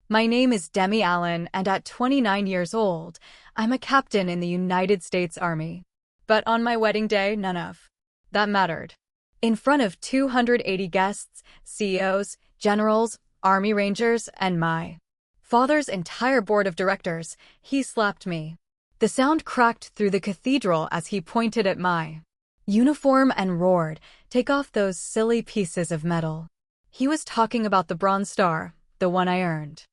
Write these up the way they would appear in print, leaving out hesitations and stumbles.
My name is Demi Allen, and at 29 years old, I'm a captain in the United States Army. But on my wedding day, none of that mattered. In front of 280 guests, CEOs, generals, Army Rangers, and my father's entire board of directors, he slapped me. The sound cracked through the cathedral as he pointed at my uniform and roared, "Take off those silly pieces of metal." He was talking about the Bronze Star, the one I earned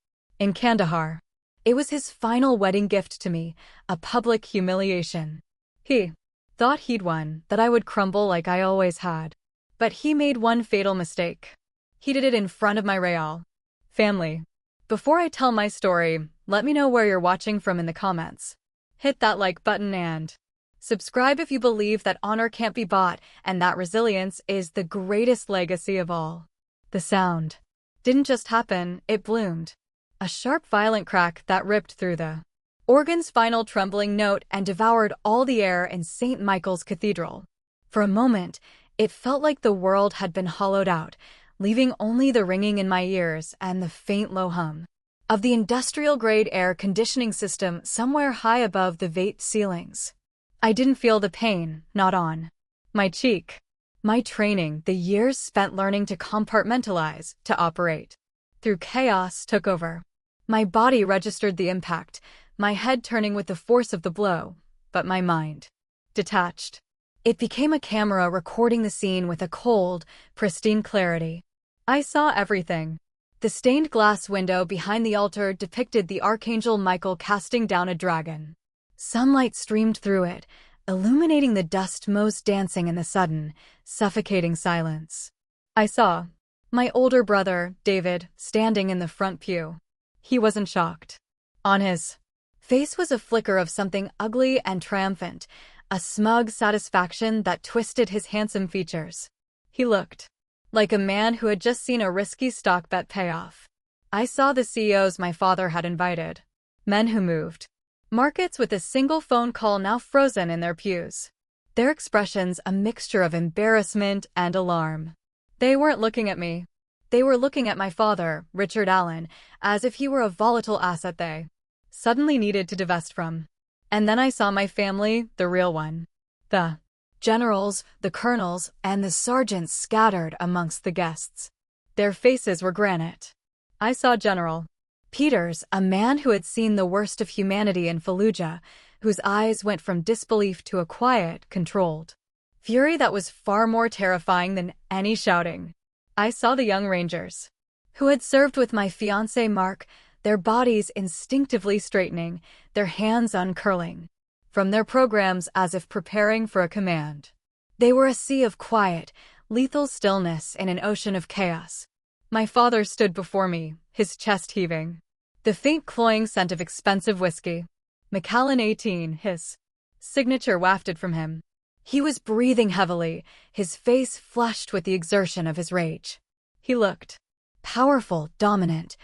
in Kandahar. It was his final wedding gift to me, a public humiliation. He thought he'd won, that I would crumble like I always had. But he made one fatal mistake. He did it in front of my Real family. Before I tell my story, let me know where you're watching from in the comments. Hit that like button and subscribe if you believe that honor can't be bought and that resilience is the greatest legacy of all. The sound didn't just happen, it bloomed. A sharp, violent crack that ripped through the organ's final trembling note and devoured all the air in St. Michael's Cathedral. For a moment, it felt like the world had been hollowed out, leaving only the ringing in my ears and the faint low hum of the industrial-grade air conditioning system somewhere high above the vate ceilings. I didn't feel the pain, not on my cheek. My training, the years spent learning to compartmentalize, to operate through chaos, took over. My body registered the impact, my head turning with the force of the blow, but my mind detached. It became a camera recording the scene with a cold, pristine clarity. I saw everything. The stained glass window behind the altar depicted the Archangel Michael casting down a dragon. Sunlight streamed through it, illuminating the dust motes dancing in the sudden, suffocating silence. I saw my older brother, David, standing in the front pew. He wasn't shocked. On his face was a flicker of something ugly and triumphant, a smug satisfaction that twisted his handsome features. He looked like a man who had just seen a risky stock bet pay off. I saw the CEOs my father had invited, men who moved markets with a single phone call now frozen in their pews. Their expressions a mixture of embarrassment and alarm. They weren't looking at me. They were looking at my father, Richard Allen, as if he were a volatile asset they suddenly needed to divest from. And then I saw my family, the real one. The generals, the colonels, and the sergeants scattered amongst the guests. Their faces were granite. I saw General Peters, a man who had seen the worst of humanity in Fallujah, whose eyes went from disbelief to a quiet, controlled fury that was far more terrifying than any shouting. I saw the young Rangers, who had served with my fiancé Mark, their bodies instinctively straightening, their hands uncurling from their programs as if preparing for a command. They were a sea of quiet, lethal stillness in an ocean of chaos. My father stood before me, his chest heaving. The faint cloying scent of expensive whiskey, Macallan 18, his signature wafted from him. He was breathing heavily, his face flushed with the exertion of his rage. He looked powerful, dominant,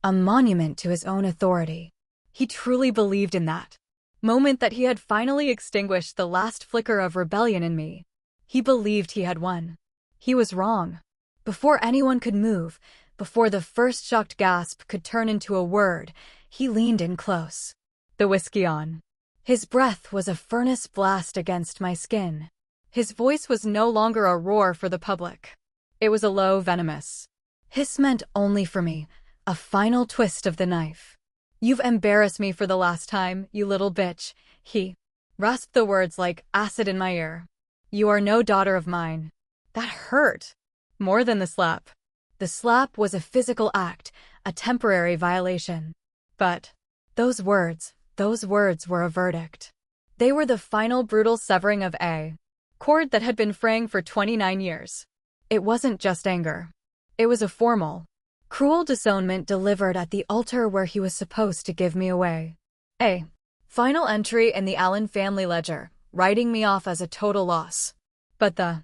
a monument to his own authority. He truly believed in that moment that he had finally extinguished the last flicker of rebellion in me. He believed he had won. He was wrong. Before anyone could move, before the first shocked gasp could turn into a word, he leaned in close. The whiskey on. His breath was a furnace blast against my skin. His voice was no longer a roar for the public. It was a low, venomous hiss meant only for me, a final twist of the knife. "You've embarrassed me for the last time, you little bitch," he rasped the words like acid in my ear. "You are no daughter of mine." That hurt. More than the slap. The slap was a physical act, a temporary violation. But those words were a verdict. They were the final brutal severing of a cord that had been fraying for 29 years. It wasn't just anger. It was a formal, cruel disownment delivered at the altar where he was supposed to give me away. A final entry in the Allen family ledger, writing me off as a total loss. But the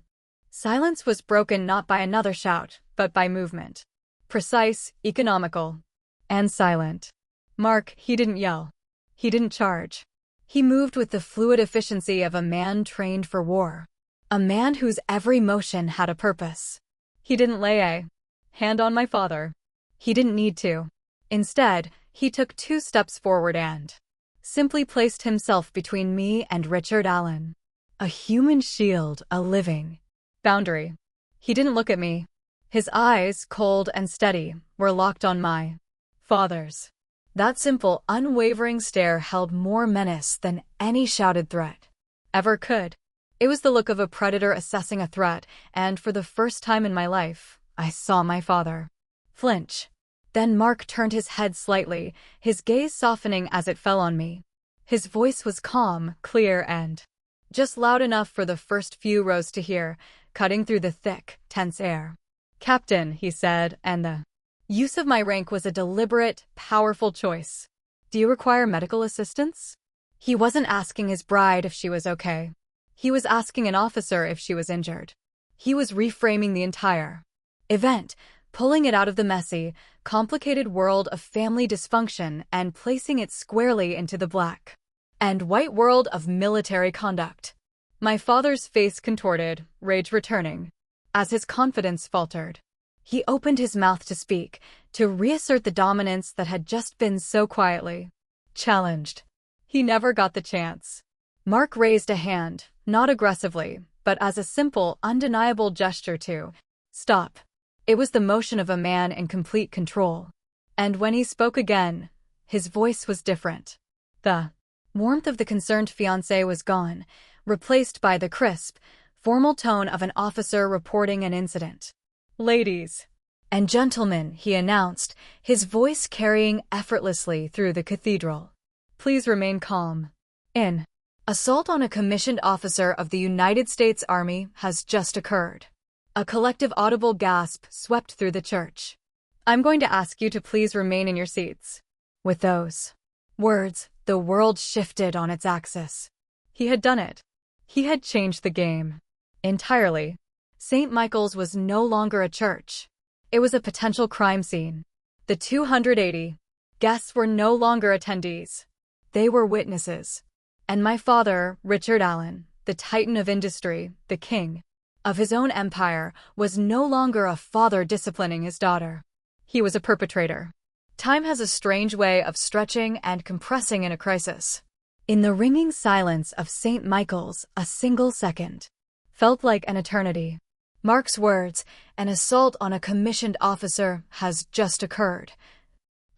silence was broken not by another shout, but by movement. Precise, economical, and silent. Mark, he didn't yell. He didn't charge. He moved with the fluid efficiency of a man trained for war. A man whose every motion had a purpose. He didn't lay a hand on my father. He didn't need to. Instead, he took 2 steps forward and simply placed himself between me and Richard Allen. A human shield, a living boundary. He didn't look at me. His eyes, cold and steady, were locked on my father's. That simple, unwavering stare held more menace than any shouted threat ever could. It was the look of a predator assessing a threat, and for the first time in my life, I saw my father flinch. Then Mark turned his head slightly, his gaze softening as it fell on me. His voice was calm, clear, and just loud enough for the first few rows to hear, cutting through the thick, tense air. "Captain," he said, and the use of my rank was a deliberate, powerful choice. "Do you require medical assistance?" He wasn't asking his bride if she was okay. He was asking an officer if she was injured. He was reframing the entire event, pulling it out of the messy, complicated world of family dysfunction and placing it squarely into the black and white world of military conduct. My father's face contorted, rage returning. As his confidence faltered, he opened his mouth to speak, to reassert the dominance that had just been so quietly challenged. He never got the chance. Mark raised a hand, not aggressively, but as a simple, undeniable gesture to stop. It was the motion of a man in complete control. And when he spoke again, his voice was different. The warmth of the concerned fiancé was gone, replaced by the crisp, formal tone of an officer reporting an incident. "Ladies and gentlemen," he announced, his voice carrying effortlessly through the cathedral. "Please remain calm. An assault on a commissioned officer of the United States Army has just occurred." A collective audible gasp swept through the church. "I'm going to ask you to please remain in your seats." With those words, the world shifted on its axis. He had done it. He had changed the game entirely. St. Michael's was no longer a church. It was a potential crime scene. The 280 guests were no longer attendees. They were witnesses. And my father, Richard Allen, the titan of industry, the king of his own empire, was no longer a father disciplining his daughter. He was a perpetrator. Time has a strange way of stretching and compressing in a crisis. In the ringing silence of St. Michael's, a single second felt like an eternity. Mark's words, "An assault on a commissioned officer has just occurred,"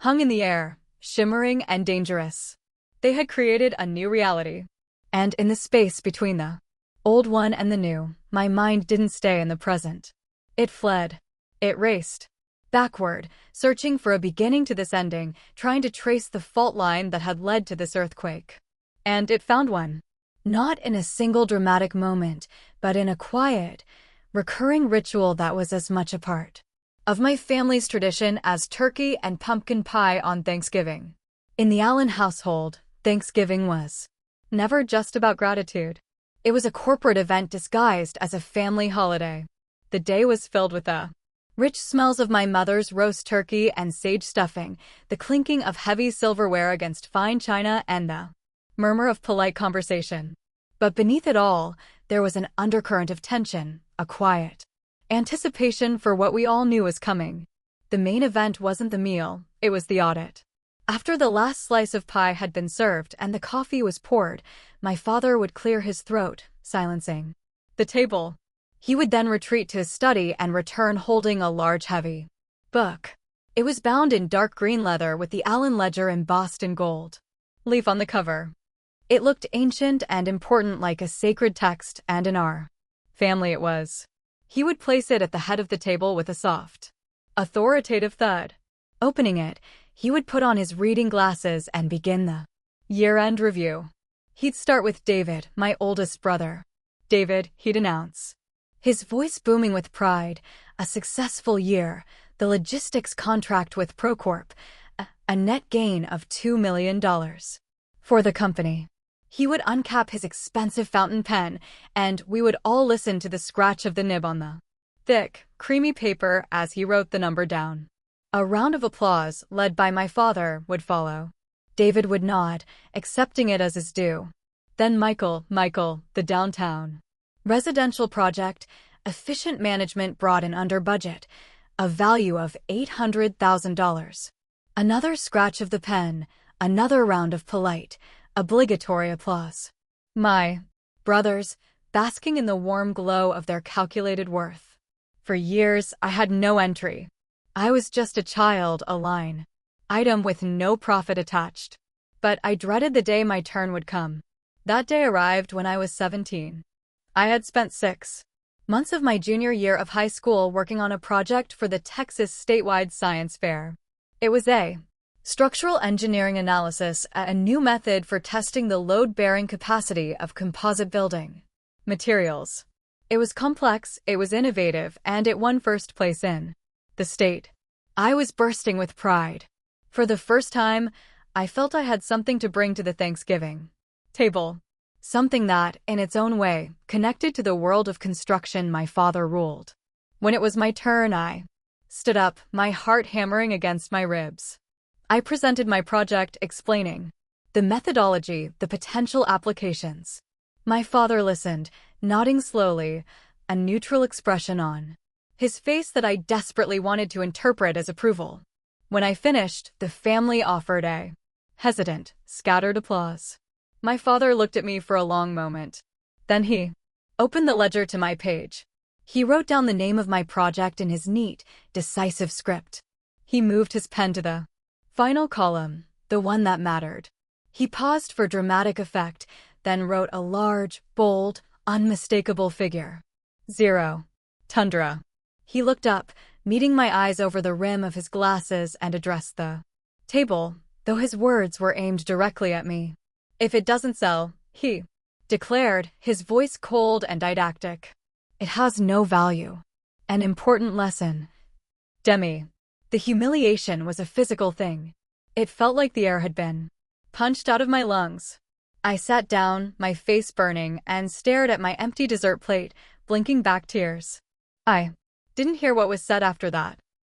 hung in the air, shimmering and dangerous. They had created a new reality. And in the space between the old one and the new, my mind didn't stay in the present. It fled. It raced backward, searching for a beginning to this ending, trying to trace the fault line that had led to this earthquake. And it found one. Not in a single dramatic moment, but in a quiet, recurring ritual that was as much a part of my family's tradition as turkey and pumpkin pie on Thanksgiving. In the Allen household, Thanksgiving was never just about gratitude. It was a corporate event disguised as a family holiday. The day was filled with the rich smells of my mother's roast turkey and sage stuffing, the clinking of heavy silverware against fine china, and the murmur of polite conversation. But beneath it all, there was an undercurrent of tension, a quiet anticipation for what we all knew was coming. The main event wasn't the meal, it was the audit. After the last slice of pie had been served and the coffee was poured, my father would clear his throat, silencing the table. He would then retreat to his study and return holding a large, heavy book. It was bound in dark green leather with the Allen ledger embossed in gold leaf on the cover. It looked ancient and important, like a sacred text, and in our family it was. He would place it at the head of the table with a soft, authoritative thud. Opening it, he would put on his reading glasses and begin the year-end review. He'd start with David, my oldest brother. "David," he'd announce, his voice booming with pride, "a successful year, the logistics contract with Procorp, a net gain of $2 million for the company." He would uncap his expensive fountain pen, and we would all listen to the scratch of the nib on the thick, creamy paper as he wrote the number down. A round of applause, led by my father, would follow. David would nod, accepting it as his due. Then Michael, the downtown residential project, efficient management brought in under budget, a value of $800,000. Another scratch of the pen, another round of polite, obligatory applause. My brothers, basking in the warm glow of their calculated worth. For years, I had no entry. I was just a child, a line item with no profit attached. But I dreaded the day my turn would come. That day arrived when I was 17. I had spent 6 months of my junior year of high school working on a project for the Texas statewide science fair. It was a structural engineering analysis, a new method for testing the load-bearing capacity of composite building materials. It was complex, it was innovative, and it won first place in the state. I was bursting with pride. For the first time, I felt I had something to bring to the Thanksgiving table. Something that, in its own way, connected to the world of construction my father ruled. When it was my turn, I stood up, my heart hammering against my ribs. I presented my project, explaining the methodology, the potential applications. My father listened, nodding slowly, a neutral expression on his face that I desperately wanted to interpret as approval. When I finished, the family offered a hesitant, scattered applause. My father looked at me for a long moment. Then he opened the ledger to my page. He wrote down the name of my project in his neat, decisive script. He moved his pen to the final column, the one that mattered. He paused for dramatic effect, then wrote a large, bold, unmistakable figure. 0. Tundra. He looked up, meeting my eyes over the rim of his glasses, and addressed the table, though his words were aimed directly at me. If it doesn't sell, he declared, his voice cold and didactic, it has no value. An important lesson. Demi. The humiliation was a physical thing. It felt like the air had been punched out of my lungs. I sat down, my face burning, and stared at my empty dessert plate, blinking back tears. I didn't hear what was said after that.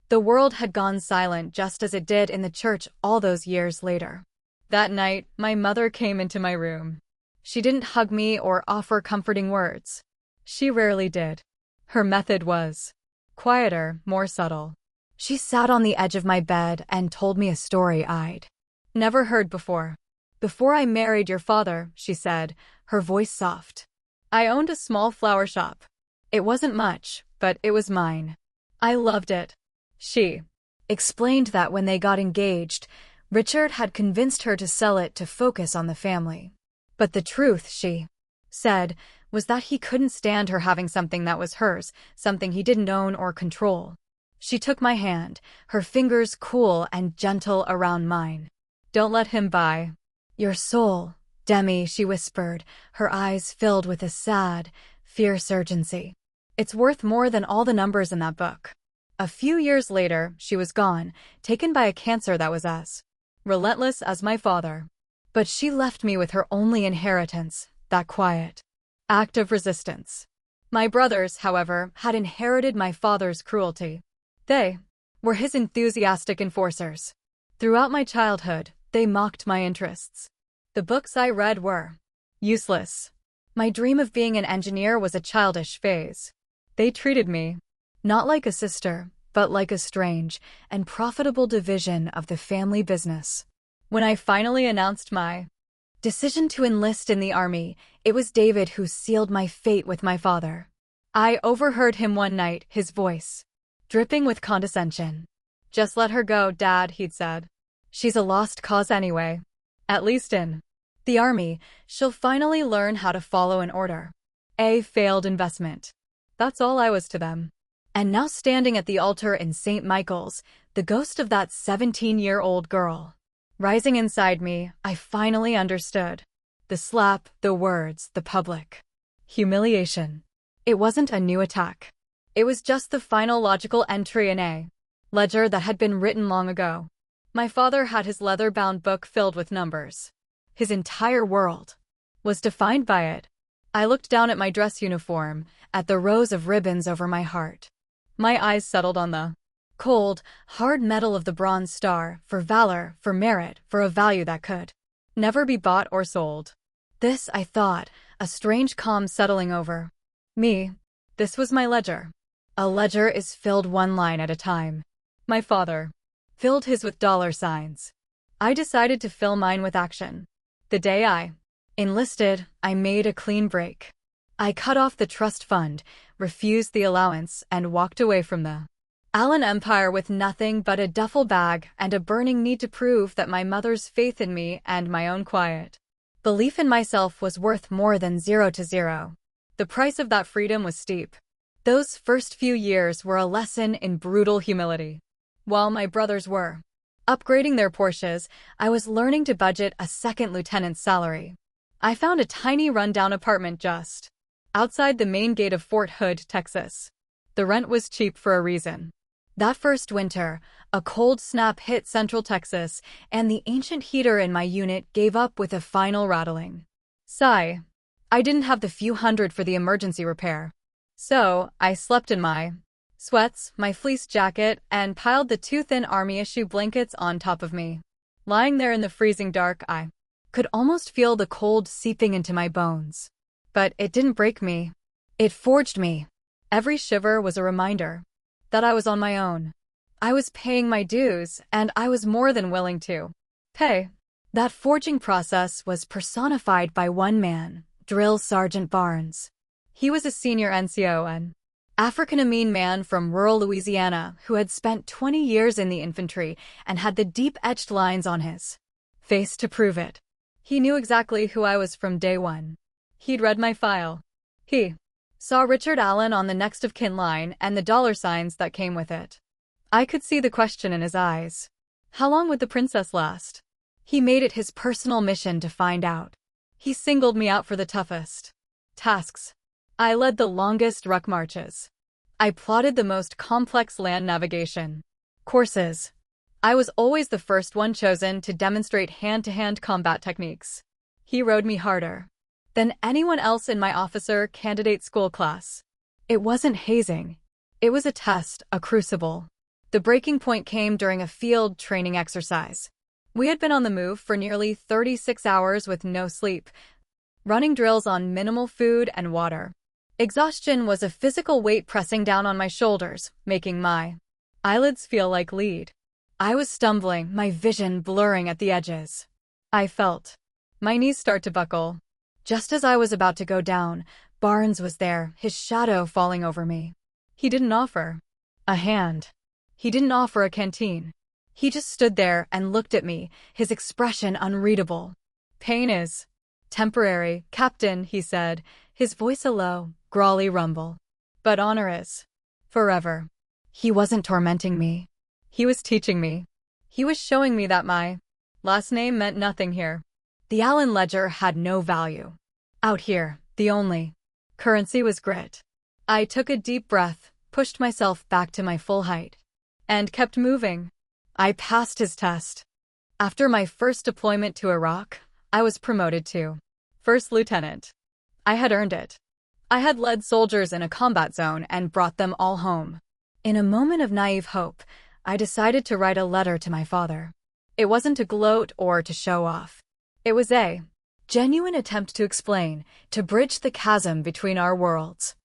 The world had gone silent just as it did in the church all those years later. That night, my mother came into my room. She didn't hug me or offer comforting words. She rarely did. Her method was quieter, more subtle. She sat on the edge of my bed and told me a story I'd never heard before. Before I married your father, she said, her voice soft, I owned a small flower shop. It wasn't much, but it was mine. I loved it. She explained that when they got engaged, Richard had convinced her to sell it to focus on the family. But the truth, she said, was that he couldn't stand her having something that was hers, something he didn't own or control. She took my hand, her fingers cool and gentle around mine. Don't let him buy your soul, Demi, she whispered, her eyes filled with a sad, fierce urgency. It's worth more than all the numbers in that book. A few years later, she was gone, taken by a cancer that was as relentless as my father. But she left me with her only inheritance, that quiet act of resistance. My brothers, however, had inherited my father's cruelty. They were his enthusiastic enforcers. Throughout my childhood, they mocked my interests. The books I read were useless. My dream of being an engineer was a childish phase. They treated me not like a sister, but like a strange and profitable division of the family business. When I finally announced my decision to enlist in the army, it was David who sealed my fate with my father. I overheard him one night, his voice dripping with condescension. Just let her go, Dad, he'd said. She's a lost cause anyway. At least in the army, she'll finally learn how to follow an order. A failed investment. That's all I was to them. And now standing at the altar in St. Michael's, the ghost of that 17-year-old girl rising inside me, I finally understood. The slap, the words, the public humiliation. It wasn't a new attack. It was just the final logical entry in a ledger that had been written long ago. My father had his leather-bound book filled with numbers. His entire world was defined by it. I looked down at my dress uniform, at the rows of ribbons over my heart. My eyes settled on the cold, hard metal of the Bronze Star, for valor, for merit, for a value that could never be bought or sold. This, I thought, a strange calm settling over me. This was my ledger. A ledger is filled one line at a time. My father filled his with dollar signs. I decided to fill mine with action. The day I enlisted, I made a clean break. I cut off the trust fund, refused the allowance, and walked away from the Allen empire with nothing but a duffel bag and a burning need to prove that my mother's faith in me and my own quiet belief in myself was worth more than 0 to 0. The price of that freedom was steep. Those first few years were a lesson in brutal humility. While my brothers were upgrading their Porsches, I was learning to budget a second lieutenant's salary. I found a tiny rundown apartment just outside the main gate of Fort Hood, Texas. The rent was cheap for a reason. That first winter, a cold snap hit Central Texas, and the ancient heater in my unit gave up with a final rattling sigh. I didn't have the few hundred for the emergency repair. So, I slept in my sweats, my fleece jacket, and piled the too-thin army-issue blankets on top of me. Lying there in the freezing dark, I could almost feel the cold seeping into my bones. But it didn't break me. It forged me. Every shiver was a reminder that I was on my own. I was paying my dues, and I was more than willing to pay. That forging process was personified by one man, Drill Sergeant Barnes. He was a senior NCO, an African-American man from rural Louisiana who had spent 20 years in the infantry and had the deep-etched lines on his face to prove it. He knew exactly who I was from day one. He'd read my file. He saw Richard Allen on the next of kin line and the dollar signs that came with it. I could see the question in his eyes. How long would the princess last? He made it his personal mission to find out. He singled me out for the toughest tasks. I led the longest ruck marches. I plotted the most complex land navigation courses. I was always the first one chosen to demonstrate hand-to-hand combat techniques. He rode me harder than anyone else in my officer candidate school class. It wasn't hazing. It was a test, a crucible. The breaking point came during a field training exercise. We had been on the move for nearly 36 hours with no sleep, running drills on minimal food and water. Exhaustion was a physical weight pressing down on my shoulders, making my eyelids feel like lead. I was stumbling, my vision blurring at the edges. I felt my knees start to buckle. Just as I was about to go down, Barnes was there, his shadow falling over me. He didn't offer a hand. He didn't offer a canteen. He just stood there and looked at me, his expression unreadable. Pain is temporary, Captain, he said, his voice a low, growly rumble. But honor is forever. He wasn't tormenting me. He was teaching me. He was showing me that my last name meant nothing here. The Allen ledger had no value. Out here, the only currency was grit. I took a deep breath, pushed myself back to my full height, and kept moving. I passed his test. After my first deployment to Iraq, I was promoted to first lieutenant. I had earned it. I had led soldiers in a combat zone and brought them all home. In a moment of naive hope, I decided to write a letter to my father. It wasn't to gloat or to show off. It was a genuine attempt to explain, to bridge the chasm between our worlds.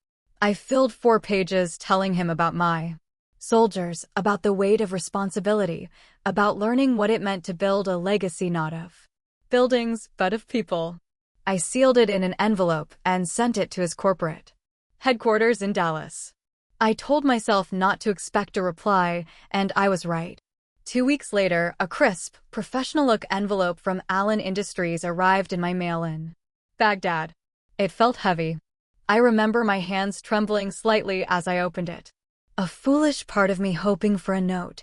I filled 4 pages telling him about my soldiers, about the weight of responsibility, about learning what it meant to build a legacy not of buildings, but of people. I sealed it in an envelope and sent it to his corporate headquarters in Dallas. I told myself not to expect a reply, and I was right. 2 weeks later, a crisp, professional-look envelope from Allen Industries arrived in my mail in Baghdad. It felt heavy. I remember my hands trembling slightly as I opened it. A foolish part of me hoping for a note,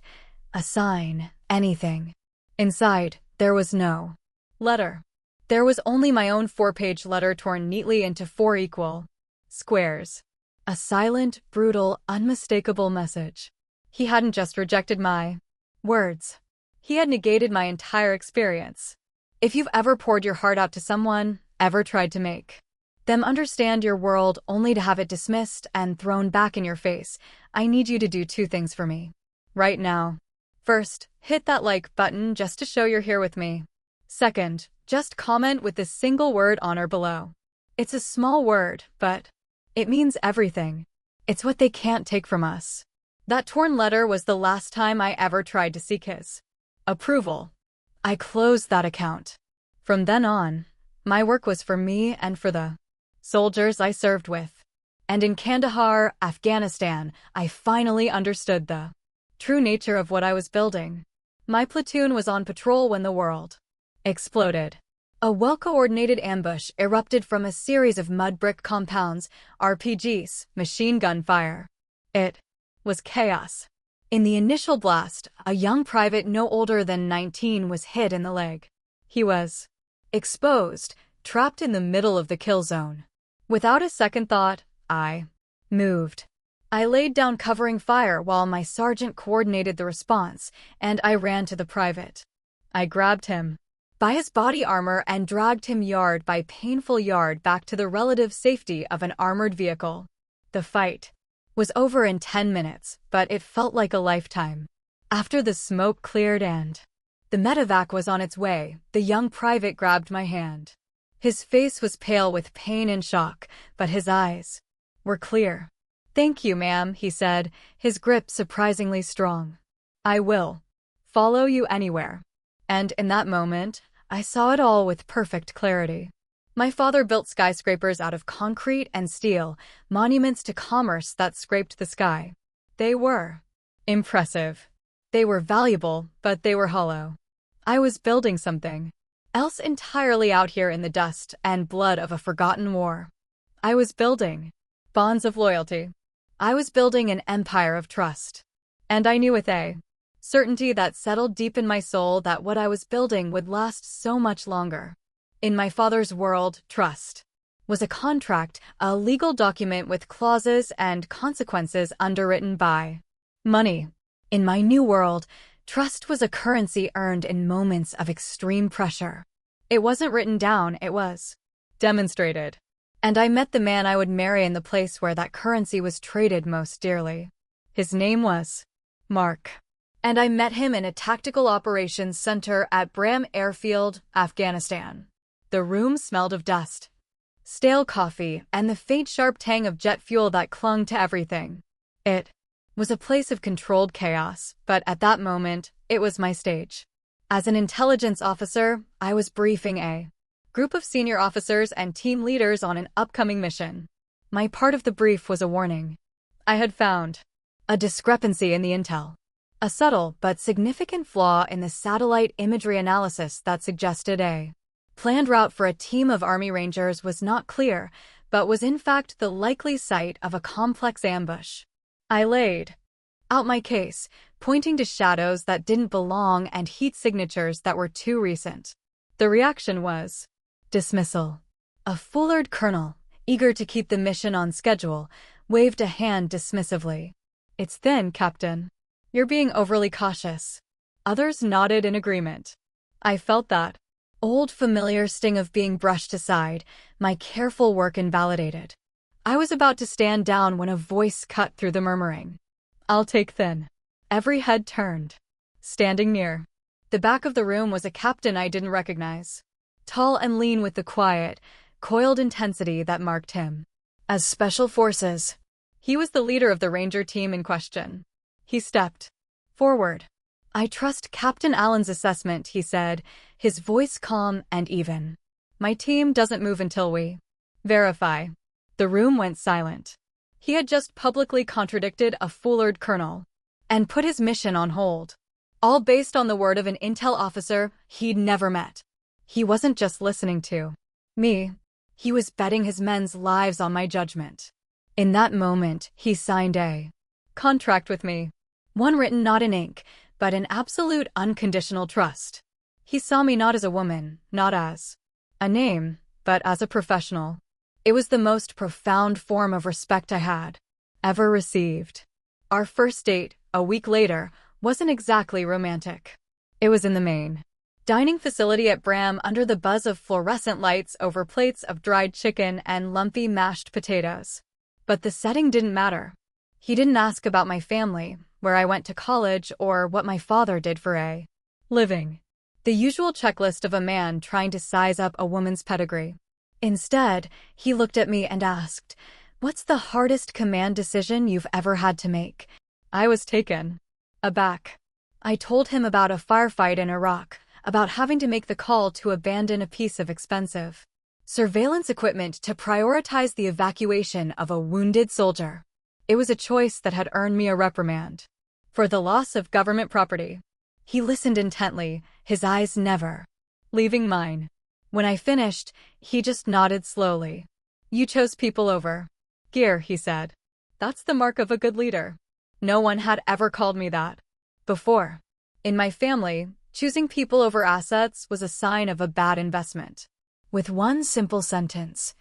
a sign, anything. Inside, there was no letter. There was only my own 4-page letter torn neatly into 4 equal squares. A silent, brutal, unmistakable message. He hadn't just rejected my words. He had negated my entire experience. If you've ever poured your heart out to someone, ever tried to make them understand your world only to have it dismissed and thrown back in your face, I need you to do 2 things for me. Right now. First, hit that like button just to show you're here with me. Second, just comment with the single word honor below. It's a small word, but it means everything. It's what they can't take from us. That torn letter was the last time I ever tried to seek his approval. I closed that account. From then on, my work was for me and for the soldiers I served with. And in Kandahar, Afghanistan, I finally understood the true nature of what I was building. My platoon was on patrol when the world exploded. A well-coordinated ambush erupted from a series of mud brick compounds, RPGs, machine gun fire. It was chaos. In the initial blast, a young private no older than 19 was hit in the leg. He was exposed, trapped in the middle of the kill zone. Without a second thought, I moved. I laid down covering fire while my sergeant coordinated the response, and I ran to the private. I grabbed him by his body armor and dragged him yard by painful yard back to the relative safety of an armored vehicle. The fight was over in 10 minutes, but it felt like a lifetime. After the smoke cleared and the medevac was on its way, the young private grabbed my hand. His face was pale with pain and shock, but his eyes were clear. "Thank you, ma'am," he said, his grip surprisingly strong. "I will follow you anywhere." And in that moment, I saw it all with perfect clarity. My father built skyscrapers out of concrete and steel, monuments to commerce that scraped the sky. They were impressive. They were valuable, but they were hollow. I was building something else entirely out here in the dust and blood of a forgotten war. I was building bonds of loyalty. I was building an empire of trust. And I knew with a certainty that settled deep in my soul that what I was building would last so much longer. In my father's world, trust was a contract, a legal document with clauses and consequences underwritten by money. In my new world, trust was a currency earned in moments of extreme pressure. It wasn't written down, it was demonstrated. And I met the man I would marry in the place where that currency was traded most dearly. His name was Mark. And I met him in a tactical operations center at Bram Airfield, Afghanistan. The room smelled of dust, stale coffee, and the faint sharp tang of jet fuel that clung to everything. It was a place of controlled chaos, but at that moment, it was my stage. As an intelligence officer, I was briefing a group of senior officers and team leaders on an upcoming mission. My part of the brief was a warning. I had found a discrepancy in the intel, a subtle but significant flaw in the satellite imagery analysis that suggested a planned route for a team of Army Rangers was not clear, but was in fact the likely site of a complex ambush. I laid out my case, pointing to shadows that didn't belong and heat signatures that were too recent. The reaction was dismissal. A Fullard colonel, eager to keep the mission on schedule, waved a hand dismissively. "It's thin, Captain. You're being overly cautious." Others nodded in agreement. I felt that old familiar sting of being brushed aside, my careful work invalidated. I was about to stand down when a voice cut through the murmuring. "I'll take thin." Every head turned. Standing near the back of the room was a captain I didn't recognize. Tall and lean with the quiet, coiled intensity that marked him as Special Forces. He was the leader of the Ranger team in question. He stepped forward. "I trust Captain Allen's assessment," he said, his voice calm and even. "My team doesn't move until we verify." The room went silent. He had just publicly contradicted a Fullard colonel and put his mission on hold, all based on the word of an intel officer he'd never met. He wasn't just listening to me. He was betting his men's lives on my judgment. In that moment, he signed a contract with me. One written not in ink, but in absolute unconditional trust. He saw me not as a woman, not as a name, but as a professional. It was the most profound form of respect I had ever received. Our first date, a week later, wasn't exactly romantic. It was in the main dining facility at Bram under the buzz of fluorescent lights over plates of dried chicken and lumpy mashed potatoes. But the setting didn't matter. He didn't ask about my family, where I went to college, or what my father did for a living. The usual checklist of a man trying to size up a woman's pedigree. Instead, he looked at me and asked, "What's the hardest command decision you've ever had to make?" I was taken aback. I told him about a firefight in Iraq, about having to make the call to abandon a piece of expensive surveillance equipment to prioritize the evacuation of a wounded soldier. It was a choice that had earned me a reprimand for the loss of government property. He listened intently, his eyes never leaving mine. When I finished, he just nodded slowly. You chose people over gear, he said. That's the mark of a good leader. No one had ever called me that before. In my family, choosing people over assets was a sign of a bad investment. With one simple sentence,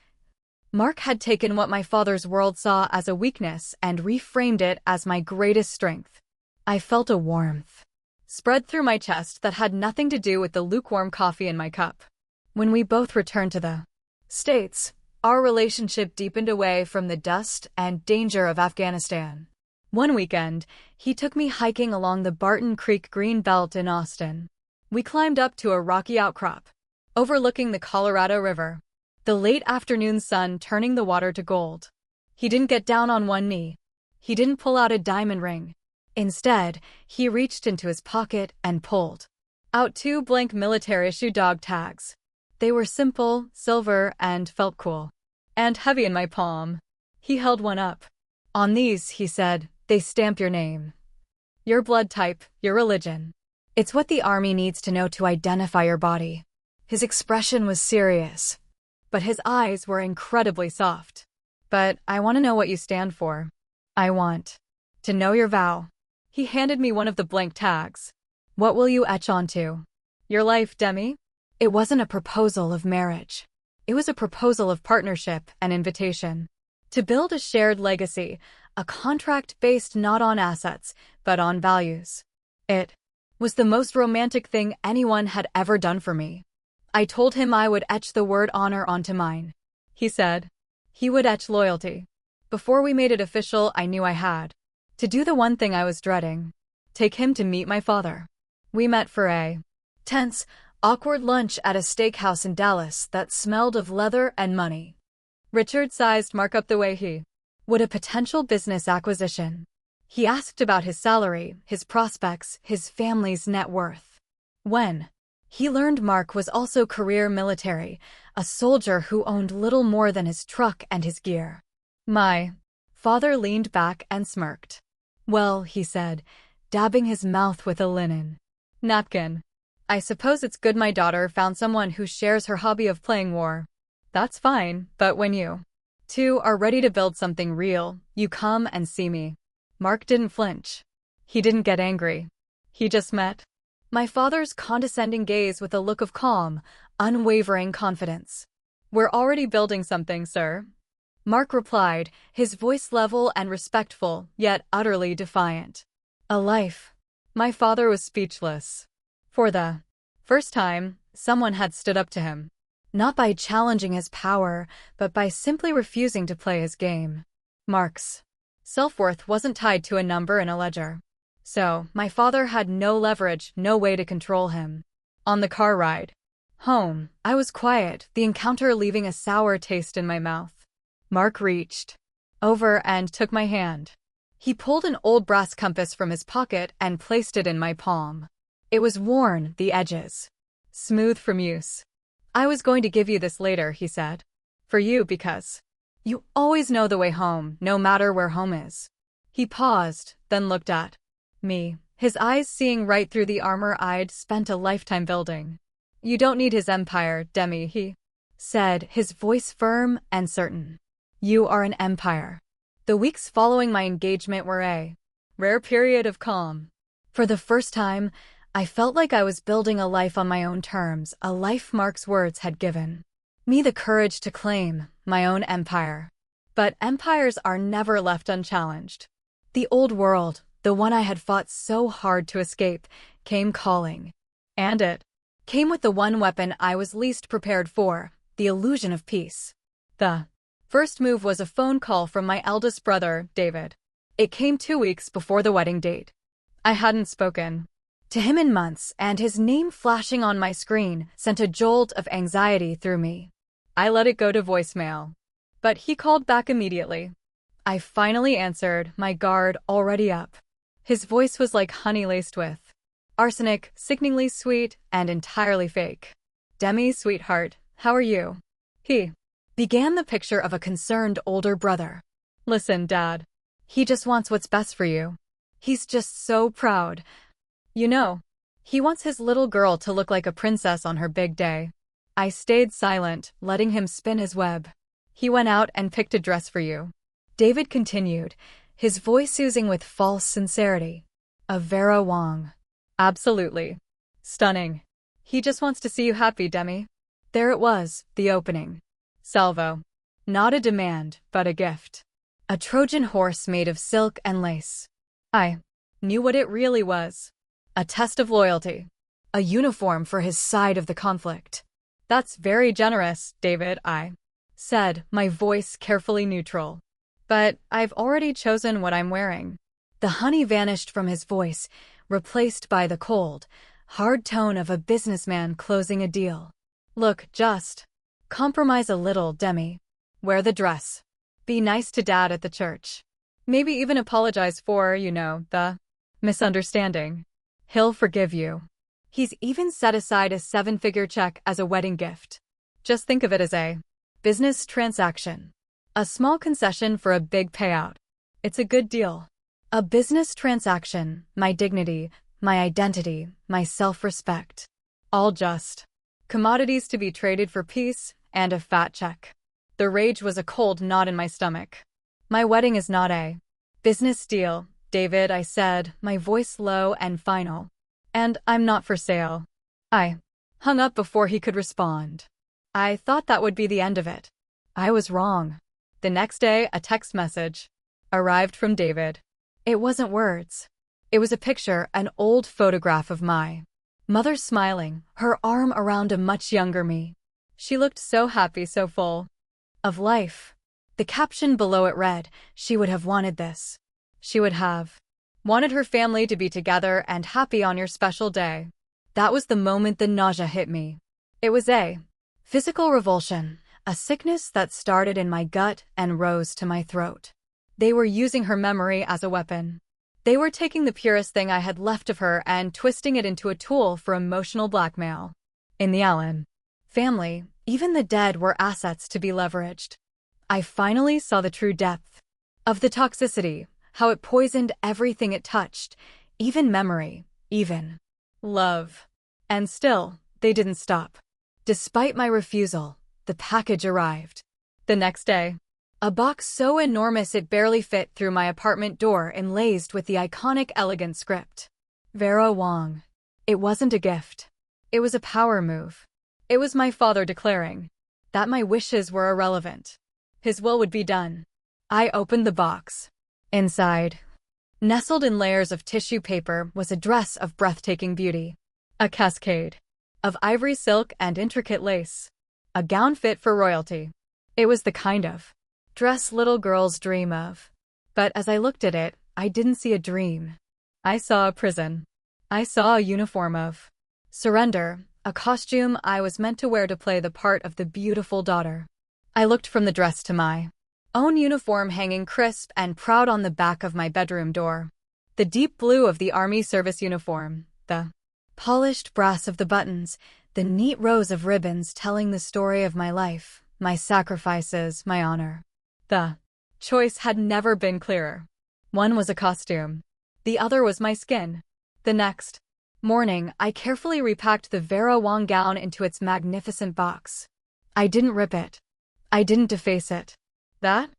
Mark had taken what my father's world saw as a weakness and reframed it as my greatest strength. I felt a warmth spread through my chest that had nothing to do with the lukewarm coffee in my cup. When we both returned to the States, our relationship deepened away from the dust and danger of Afghanistan. One weekend, he took me hiking along the Barton Creek Green Belt in Austin. We climbed up to a rocky outcrop, overlooking the Colorado River, the late afternoon sun turning the water to gold. He didn't get down on one knee. He didn't pull out a diamond ring. Instead, he reached into his pocket and pulled out 2 blank military-issue dog tags. They were simple, silver, and felt cool. And heavy in my palm. He held one up. On these, he said, they stamp your name, your blood type, your religion. It's what the Army needs to know to identify your body. His expression was serious, but his eyes were incredibly soft. But I want to know what you stand for. I want to know your vow. He handed me one of the blank tags. What will you etch onto your life, Demi? It wasn't a proposal of marriage. It was a proposal of partnership and invitation. To build a shared legacy, a contract based not on assets, but on values. It was the most romantic thing anyone had ever done for me. I told him I would etch the word honor onto mine. He said he would etch loyalty. Before we made it official, I knew I had to do the one thing I was dreading. Take him to meet my father. We met for a tense, awkward lunch at a steakhouse in Dallas that smelled of leather and money. Richard sized Mark up the way he would a potential business acquisition. He asked about his salary, his prospects, his family's net worth. When he learned Mark was also career military, a soldier who owned little more than his truck and his gear. My father leaned back and smirked. Well, he said, dabbing his mouth with a linen napkin. I suppose it's good my daughter found someone who shares her hobby of playing war. That's fine, but when you two are ready to build something real, you come and see me. Mark didn't flinch. He didn't get angry. He just met my father's condescending gaze with a look of calm, unwavering confidence. We're already building something, sir. Mark replied, his voice level and respectful, yet utterly defiant. A life. My father was speechless. For the first time, someone had stood up to him. Not by challenging his power, but by simply refusing to play his game. Mark's self-worth wasn't tied to a number in a ledger. So, my father had no leverage, no way to control him. On the car ride home, I was quiet, the encounter leaving a sour taste in my mouth. Mark reached over and took my hand. He pulled an old brass compass from his pocket and placed it in my palm. It was worn, the edges smooth from use. I was going to give you this later, he said. For you, because you always know the way home, no matter where home is. He paused, then looked at me, his eyes seeing right through the armor I'd spent a lifetime building. You don't need his empire, Demi, he said, his voice firm and certain. You are an empire. The weeks following my engagement were a rare period of calm. For the first time, I felt like I was building a life on my own terms, a life Mark's words had given me the courage to claim my own empire. But empires are never left unchallenged. The old world, the one I had fought so hard to escape, came calling. And it came with the one weapon I was least prepared for, the illusion of peace. The first move was a phone call from my eldest brother, David. It came 2 weeks before the wedding date. I hadn't spoken to him in months, and his name flashing on my screen sent a jolt of anxiety through me. I let it go to voicemail. But he called back immediately. I finally answered, my guard already up. His voice was like honey laced with arsenic, sickeningly sweet, and entirely fake. Demi, sweetheart, how are you? He began the picture of a concerned older brother. Listen, Dad. He just wants what's best for you. He's just so proud. You know, he wants his little girl to look like a princess on her big day. I stayed silent, letting him spin his web. He went out and picked a dress for you. David continued, his voice oozing with false sincerity. A Vera Wang. Absolutely. Stunning. He just wants to see you happy, Demi. There it was, the opening. Salvo. Not a demand, but a gift. A Trojan horse made of silk and lace. I knew what it really was. A test of loyalty. A uniform for his side of the conflict. That's very generous, David, I said, my voice carefully neutral. But I've already chosen what I'm wearing. The honey vanished from his voice, replaced by the cold, hard tone of a businessman closing a deal. Look, just compromise a little, Demi. Wear the dress. Be nice to Dad at the church. Maybe even apologize for, the misunderstanding. He'll forgive you. He's even set aside a 7-figure check as a wedding gift. Just think of it as a business transaction. A small concession for a big payout. It's a good deal. A business transaction, my dignity, my identity, my self-respect. All just commodities to be traded for peace and a fat check. The rage was a cold knot in my stomach. My wedding is not a business deal, David, I said, my voice low and final. And I'm not for sale. I hung up before he could respond. I thought that would be the end of it. I was wrong. The next day, a text message arrived from David. It wasn't words. It was a picture, an old photograph of my mother smiling, her arm around a much younger me. She looked so happy, so full of life. The caption below it read, she would have wanted this. She would have wanted her family to be together and happy on your special day. That was the moment the nausea hit me. It was a physical revulsion, a sickness that started in my gut and rose to my throat. They were using her memory as a weapon. They were taking the purest thing I had left of her and twisting it into a tool for emotional blackmail. In the Allen family, even the dead were assets to be leveraged. I finally saw the true depth of the toxicity, how it poisoned everything it touched, even memory, even love. And still, they didn't stop. Despite my refusal, the package arrived. The next day, a box so enormous it barely fit through my apartment door emblazoned with the iconic elegant script. Vera Wang. It wasn't a gift. It was a power move. It was my father declaring that my wishes were irrelevant. His will would be done. I opened the box. Inside, nestled in layers of tissue paper, was a dress of breathtaking beauty. A cascade of ivory silk and intricate lace. A gown fit for royalty. It was the kind of dress little girls dream of. But as I looked at it, I didn't see a dream. I saw a prison. I saw a uniform of surrender, a costume I was meant to wear to play the part of the beautiful daughter. I looked from the dress to my own uniform hanging crisp and proud on the back of my bedroom door. The deep blue of the Army service uniform, the polished brass of the buttons, the neat rows of ribbons telling the story of my life, my sacrifices, my honor. The choice had never been clearer. One was a costume. The other was my skin. The next morning, I carefully repacked the Vera Wang gown into its magnificent box. I didn't rip it. I didn't deface it. That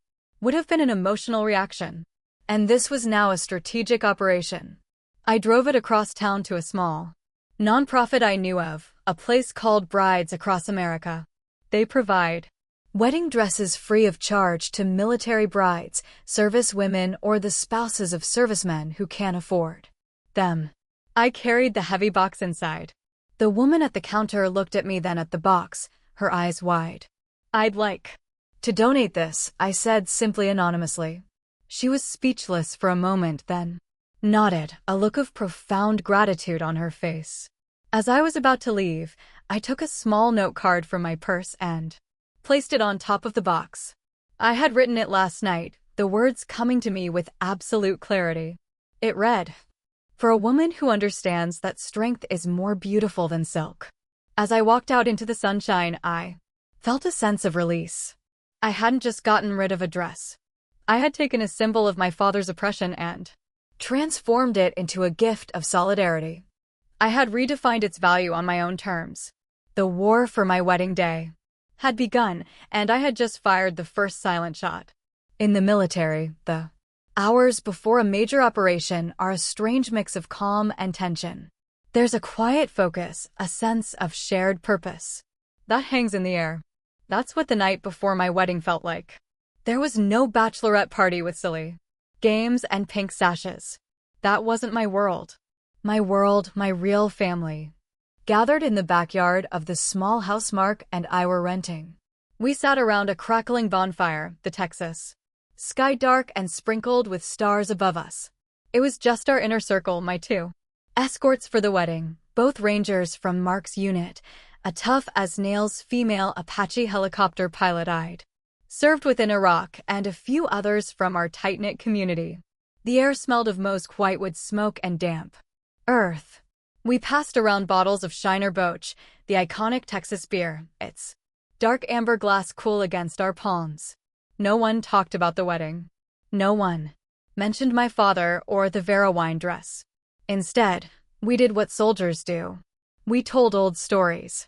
would have been an emotional reaction. And this was now a strategic operation. I drove it across town to a small nonprofit I knew of, a place called Brides Across America. They provide wedding dresses free of charge to military brides, service women, or the spouses of servicemen who can't afford them. I carried the heavy box inside. The woman at the counter looked at me, then at the box, her eyes wide. I'd like to donate this, I said simply, anonymously. She was speechless for a moment, then nodded, a look of profound gratitude on her face. As I was about to leave, I took a small note card from my purse and placed it on top of the box. I had written it last night, the words coming to me with absolute clarity. It read, "For a woman who understands that strength is more beautiful than silk." As I walked out into the sunshine, I felt a sense of release. I hadn't just gotten rid of a dress. I had taken a symbol of my father's oppression and transformed it into a gift of solidarity. I had redefined its value on my own terms. The war for my wedding day had begun, and I had just fired the first silent shot. In the military, the hours before a major operation are a strange mix of calm and tension. There's a quiet focus, a sense of shared purpose that hangs in the air. That's what the night before my wedding felt like. There was no bachelorette party with silly games and pink sashes. That wasn't my world. My world, my real family, gathered in the backyard of the small house Mark and I were renting. We sat around a crackling bonfire, the Texas sky dark and sprinkled with stars above us. It was just our inner circle, my two escorts for the wedding, both Rangers from Mark's unit, a tough-as-nails female Apache helicopter pilot I'd served with in Iraq, and a few others from our tight-knit community. The air smelled of Moe's whitewood smoke and damp earth. We passed around bottles of Shiner Boch, the iconic Texas beer, its dark amber glass cool against our palms. No one talked about the wedding. No one mentioned my father or the Vera wine dress. Instead, we did what soldiers do. We told old stories.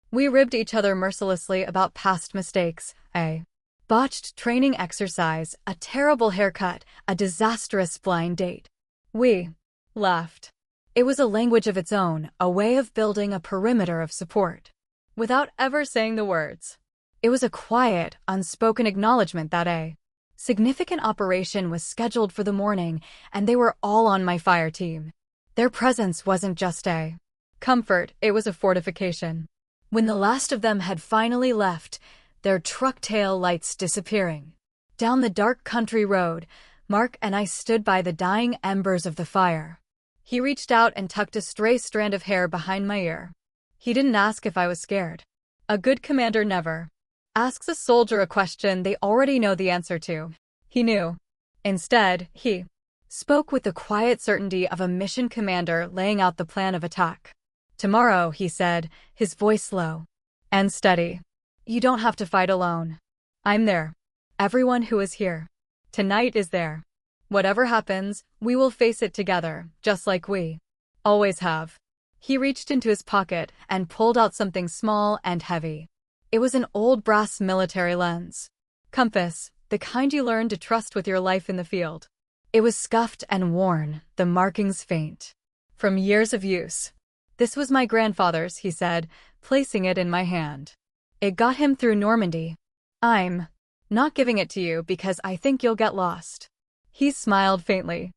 We ribbed each other mercilessly about past mistakes, a botched training exercise, a terrible haircut, a disastrous blind date. We laughed. It was a language of its own, a way of building a perimeter of support, without ever saying the words. It was a quiet, unspoken acknowledgement that a significant operation was scheduled for the morning, and they were all on my fire team. Their presence wasn't just a comfort, it was a fortification. When the last of them had finally left, their truck tail lights disappearing down the dark country road, Mark and I stood by the dying embers of the fire. He reached out and tucked a stray strand of hair behind my ear. He didn't ask if I was scared. A good commander never asks a soldier a question they already know the answer to. He knew. Instead, he spoke with the quiet certainty of a mission commander laying out the plan of attack. "Tomorrow," he said, his voice low and steady, "you don't have to fight alone. I'm there. Everyone who is here tonight is there. Whatever happens, we will face it together, just like we always have." He reached into his pocket and pulled out something small and heavy. It was an old brass military lens compass, the kind you learn to trust with your life in the field. It was scuffed and worn, the markings faint from years of use. "This was my grandfather's," he said, placing it in my hand. "It got him through Normandy. I'm not giving it to you because I think you'll get lost." He smiled faintly.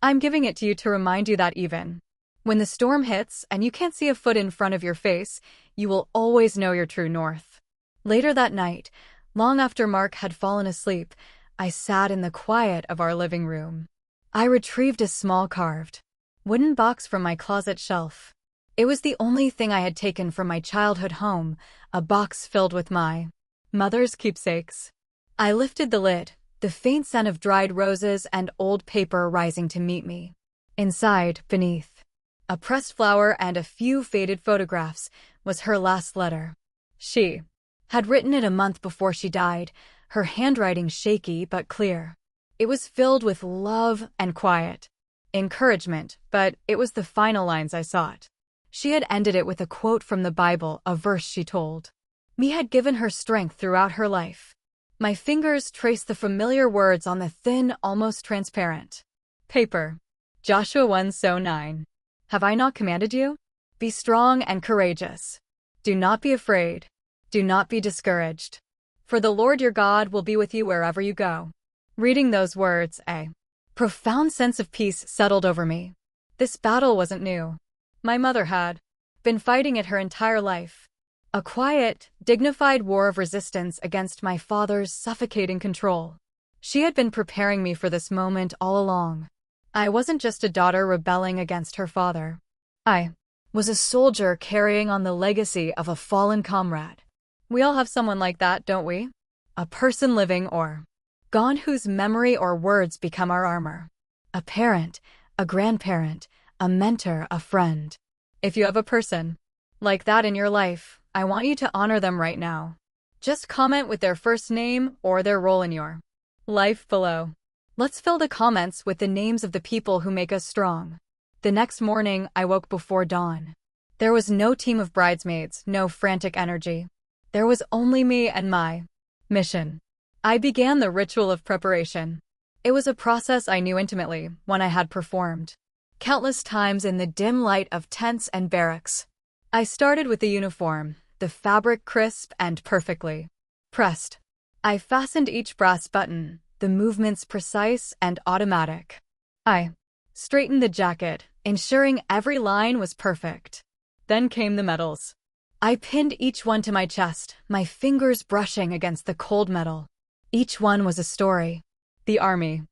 "I'm giving it to you to remind you that even when the storm hits and you can't see a foot in front of your face, you will always know your true north." Later that night, long after Mark had fallen asleep, I sat in the quiet of our living room. I retrieved a small carved wooden box from my closet shelf. It was the only thing I had taken from my childhood home, a box filled with my mother's keepsakes. I lifted the lid, the faint scent of dried roses and old paper rising to meet me. Inside, beneath a pressed flower and a few faded photographs, was her last letter. She had written it a month before she died, her handwriting shaky but clear. It was filled with love and quiet encouragement, but it was the final lines I sought. She had ended it with a quote from the Bible, a verse she told me had given her strength throughout her life. My fingers traced the familiar words on the thin, almost transparent paper. Joshua 1:9. "Have I not commanded you? Be strong and courageous. Do not be afraid. Do not be discouraged. For the Lord your God will be with you wherever you go." Reading those words, a profound sense of peace settled over me. This battle wasn't new. My mother had been fighting it her entire life. A quiet, dignified war of resistance against my father's suffocating control. She had been preparing me for this moment all along. I wasn't just a daughter rebelling against her father. I was a soldier carrying on the legacy of a fallen comrade. We all have someone like that, don't we? A person living or gone whose memory or words become our armor. A parent, a grandparent, a mentor, a friend. If you have a person like that in your life, I want you to honor them right now. Just comment with their first name or their role in your life below. Let's fill the comments with the names of the people who make us strong. The next morning, I woke before dawn. There was no team of bridesmaids, no frantic energy. There was only me and my mission. I began the ritual of preparation. It was a process I knew intimately, one I had performed countless times in the dim light of tents and barracks. I started with the uniform, the fabric crisp and perfectly pressed. I fastened each brass button, the movements precise and automatic. I straightened the jacket, ensuring every line was perfect. Then came the medals. I pinned each one to my chest, my fingers brushing against the cold metal. Each one was a story. The Army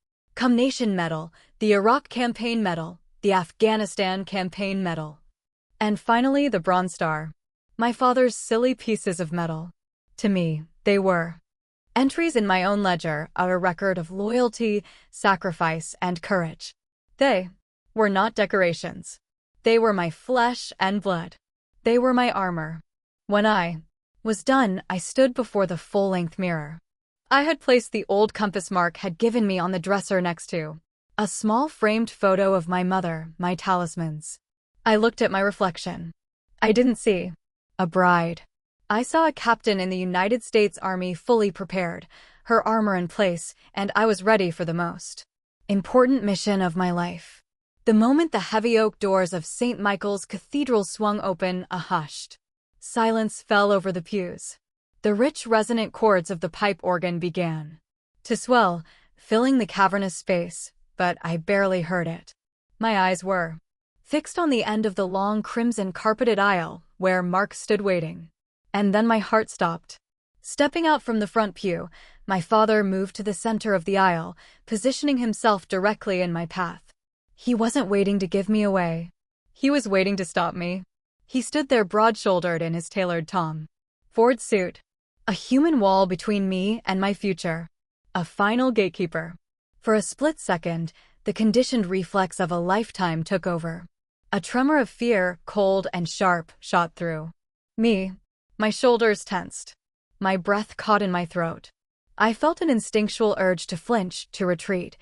Nation Medal, the Iraq Campaign Medal, the Afghanistan Campaign Medal, and finally the Bronze Star. My father's silly pieces of metal. To me, they were entries in my own ledger, a record of loyalty, sacrifice, and courage. They were not decorations. They were my flesh and blood. They were my armor. When I was done, I stood before the full-length mirror. I had placed the old compass Mark had given me on the dresser next to a small framed photo of my mother, my talismans. I looked at my reflection. I didn't see a bride. I saw a captain in the United States Army fully prepared, her armor in place, and I was ready for the most important mission of my life. The moment the heavy oak doors of St. Michael's Cathedral swung open, a hushed silence fell over the pews. The rich resonant chords of the pipe organ began to swell, filling the cavernous space, but I barely heard it. My eyes were fixed on the end of the long crimson carpeted aisle where Mark stood waiting. And then my heart stopped. Stepping out from the front pew, my father moved to the center of the aisle, positioning himself directly in my path. He wasn't waiting to give me away. He was waiting to stop me. He stood there broad-shouldered in his tailored Tom Ford suit. A human wall between me and my future. A final gatekeeper. For a split second, the conditioned reflex of a lifetime took over. A tremor of fear, cold and sharp, shot through me. My shoulders tensed. My breath caught in my throat. I felt an instinctual urge to flinch, to retreat,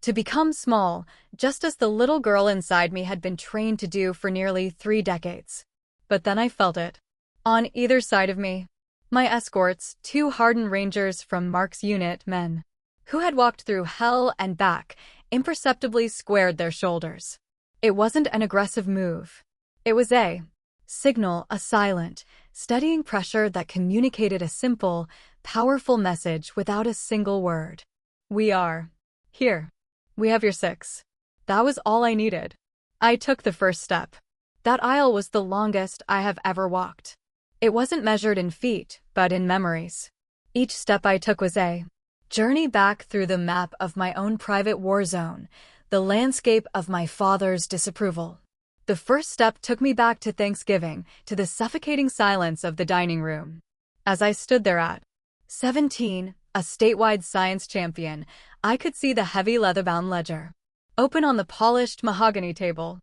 to become small, just as the little girl inside me had been trained to do for nearly 3 decades. But then I felt it. On either side of me. My escorts, 2 hardened rangers from Mark's unit, men who had walked through hell and back, imperceptibly squared their shoulders. It wasn't an aggressive move. It was a signal, a silent, steadying pressure that communicated a simple, powerful message without a single word. We are here. We have your 6. That was all I needed. I took the first step. That aisle was the longest I have ever walked. It wasn't measured in feet, but in memories. Each step I took was a journey back through the map of my own private war zone, the landscape of my father's disapproval. The first step took me back to Thanksgiving, to the suffocating silence of the dining room. As I stood there at 17, a statewide science champion, I could see the heavy leather-bound ledger open on the polished mahogany table.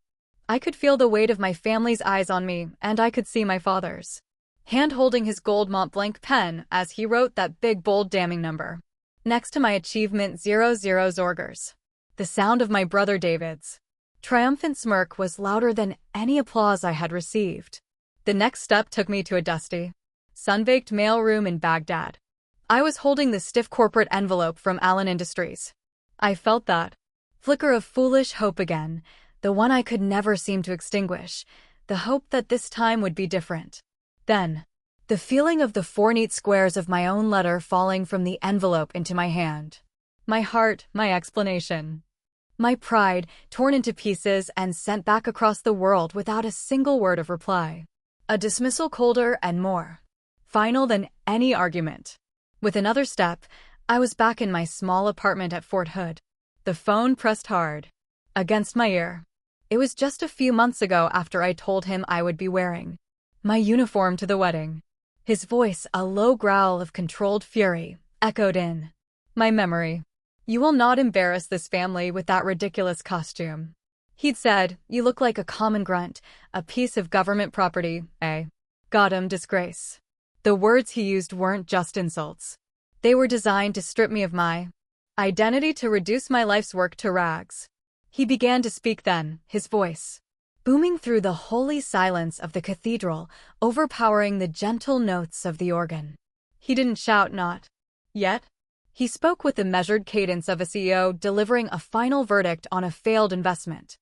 I could feel the weight of my family's eyes on me, and I could see my father's hand holding his gold Mont Blanc pen as he wrote that big, bold, damning number next to my achievement 00 Zorgers. The sound of my brother David's triumphant smirk was louder than any applause I had received. The next step took me to a dusty, sun-baked mailroom in Baghdad. I was holding the stiff corporate envelope from Allen Industries. I felt that flicker of foolish hope again, the one I could never seem to extinguish, the hope that this time would be different. Then, the feeling of the 4 neat squares of my own letter falling from the envelope into my hand. My heart, my explanation. My pride, torn into pieces and sent back across the world without a single word of reply. A dismissal colder and more final than any argument. With another step, I was back in my small apartment at Fort Hood. The phone pressed hard against my ear. It was just a few months ago after I told him I would be wearing my uniform to the wedding. His voice, a low growl of controlled fury, echoed in my memory. "You will not embarrass this family with that ridiculous costume." He'd said, "You look like a common grunt, a piece of government property, eh? Got him, disgrace." The words he used weren't just insults. They were designed to strip me of my identity, to reduce my life's work to rags. He began to speak then, his voice booming through the holy silence of the cathedral, overpowering the gentle notes of the organ. He didn't shout, not yet. He spoke with the measured cadence of a CEO delivering a final verdict on a failed investment.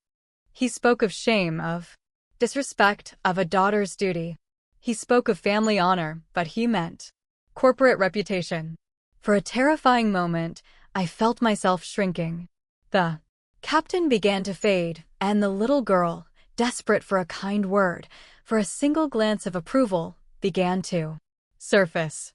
He spoke of shame, of disrespect, of a daughter's duty. He spoke of family honor, but he meant corporate reputation. For a terrifying moment, I felt myself shrinking. The captain began to fade, and the little girl, desperate for a kind word, for a single glance of approval, began to surface.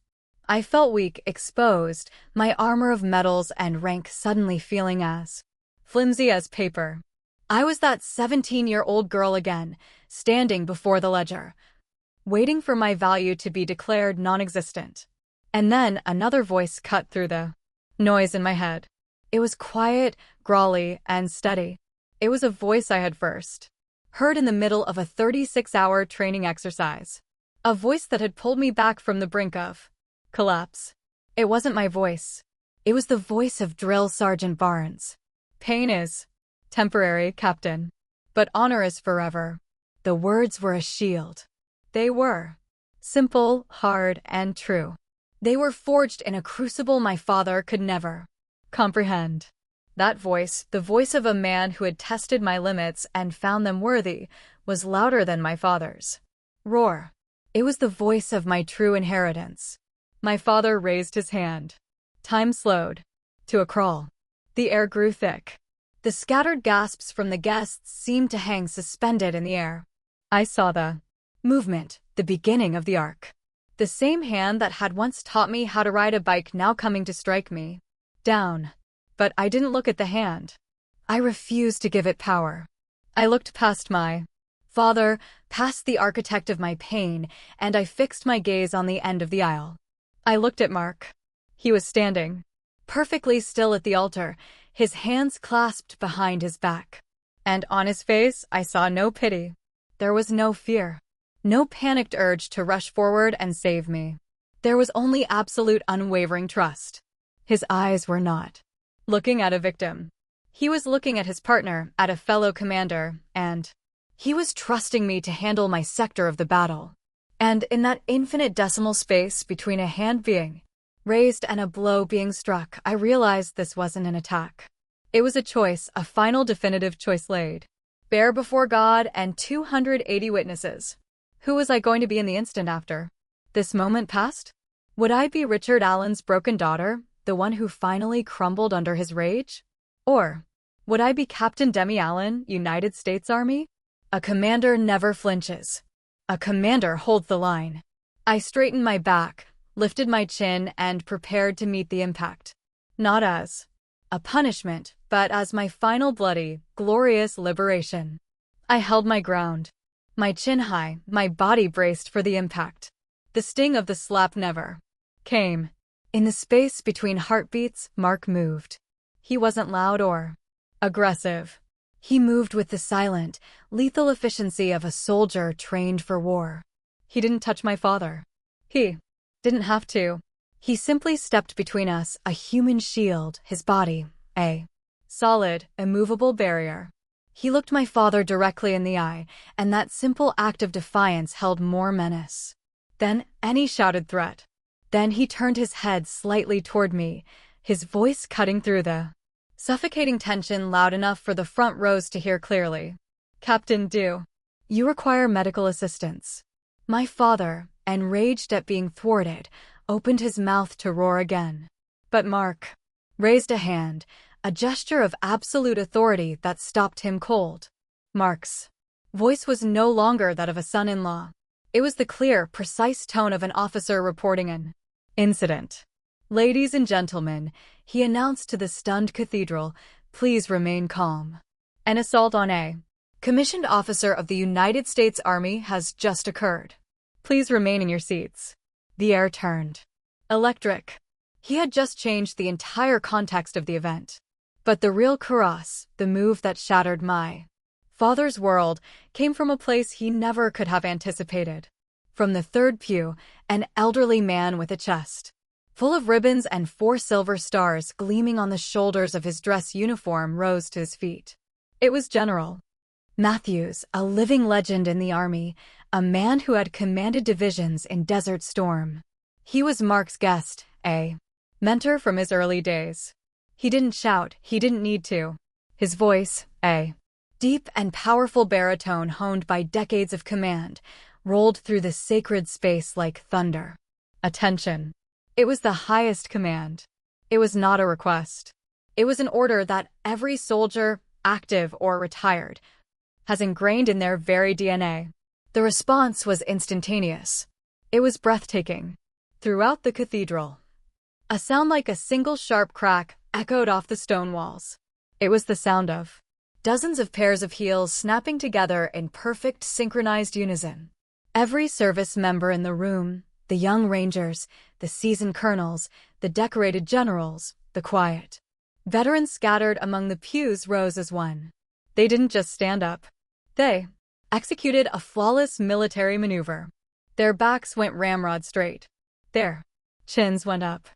I felt weak, exposed, my armor of metals and rank suddenly feeling as flimsy as paper. I was that 17-year-old girl again, standing before the ledger, waiting for my value to be declared non-existent. And then another voice cut through the noise in my head. It was quiet, growly, and steady. It was a voice I had first heard in the middle of a 36-hour training exercise. A voice that had pulled me back from the brink of collapse. It wasn't my voice. It was the voice of Drill Sergeant Barnes. "Pain is temporary, Captain, but honor is forever." The words were a shield. They were simple, hard, and true. They were forged in a crucible my father could never comprehend. That voice, the voice of a man who had tested my limits and found them worthy, was louder than my father's roar. It was the voice of my true inheritance. My father raised his hand. Time slowed to a crawl. The air grew thick. The scattered gasps from the guests seemed to hang suspended in the air. I saw the movement, the beginning of the arc. The same hand that had once taught me how to ride a bike now coming to strike me down. But I didn't look at the hand. I refused to give it power. I looked past my father, past the architect of my pain, and I fixed my gaze on the end of the aisle. I looked at Mark. He was standing perfectly still at the altar, his hands clasped behind his back. And on his face, I saw no pity. There was no fear. No panicked urge to rush forward and save me. There was only absolute unwavering trust. His eyes were not looking at a victim. He was looking at his partner, at a fellow commander, and he was trusting me to handle my sector of the battle. And in that infinite decimal space between a hand being raised and a blow being struck, I realized this wasn't an attack. It was a choice, a final definitive choice laid bare before God and 280 witnesses. Who was I going to be in the instant after this moment passed? Would I be Richard Allen's broken daughter, the one who finally crumbled under his rage? Or would I be Captain Demi Allen, United States Army? A commander never flinches. A commander holds the line. I straightened my back, lifted my chin, and prepared to meet the impact. Not as a punishment, but as my final bloody, glorious liberation. I held my ground. My chin high, my body braced for the impact. The sting of the slap never came. In the space between heartbeats, Mark moved. He wasn't loud or aggressive. He moved with the silent, lethal efficiency of a soldier trained for war. He didn't touch my father. He didn't have to. He simply stepped between us, a human shield, his body, a solid, immovable barrier. He looked my father directly in the eye, and that simple act of defiance held more menace than any shouted threat. Then he turned his head slightly toward me, his voice cutting through the suffocating tension loud enough for the front rows to hear clearly. "Captain, do you require medical assistance?" My father, enraged at being thwarted, opened his mouth to roar again. But Mark raised a hand, a gesture of absolute authority that stopped him cold. Mark's voice was no longer that of a son-in-law. It was the clear, precise tone of an officer reporting an incident. "Ladies and gentlemen," he announced to the stunned cathedral, "please remain calm. An assault on a commissioned officer of the United States Army has just occurred. Please remain in your seats." The air turned electric. He had just changed the entire context of the event. But the real Kuras, the move that shattered my father's world, came from a place he never could have anticipated. From the third pew, an elderly man with a chest full of ribbons and 4 silver stars gleaming on the shoulders of his dress uniform rose to his feet. It was General Matthews, a living legend in the army, a man who had commanded divisions in Desert Storm. He was Mark's guest, a mentor from his early days. He didn't shout, he didn't need to. His voice, a deep and powerful baritone honed by decades of command, rolled through the sacred space like thunder. Attention. It was the highest command. It was not a request. It was an order that every soldier, active or retired, has ingrained in their very DNA. The response was instantaneous. It was breathtaking. Throughout the cathedral, a sound like a single sharp crack echoed off the stone walls. It was the sound of dozens of pairs of heels snapping together in perfect synchronized unison. Every service member in the room, the young rangers, the seasoned colonels, the decorated generals, the quiet veterans scattered among the pews rose as one. They didn't just stand up. They executed a flawless military maneuver. Their backs went ramrod straight. Their chins went up.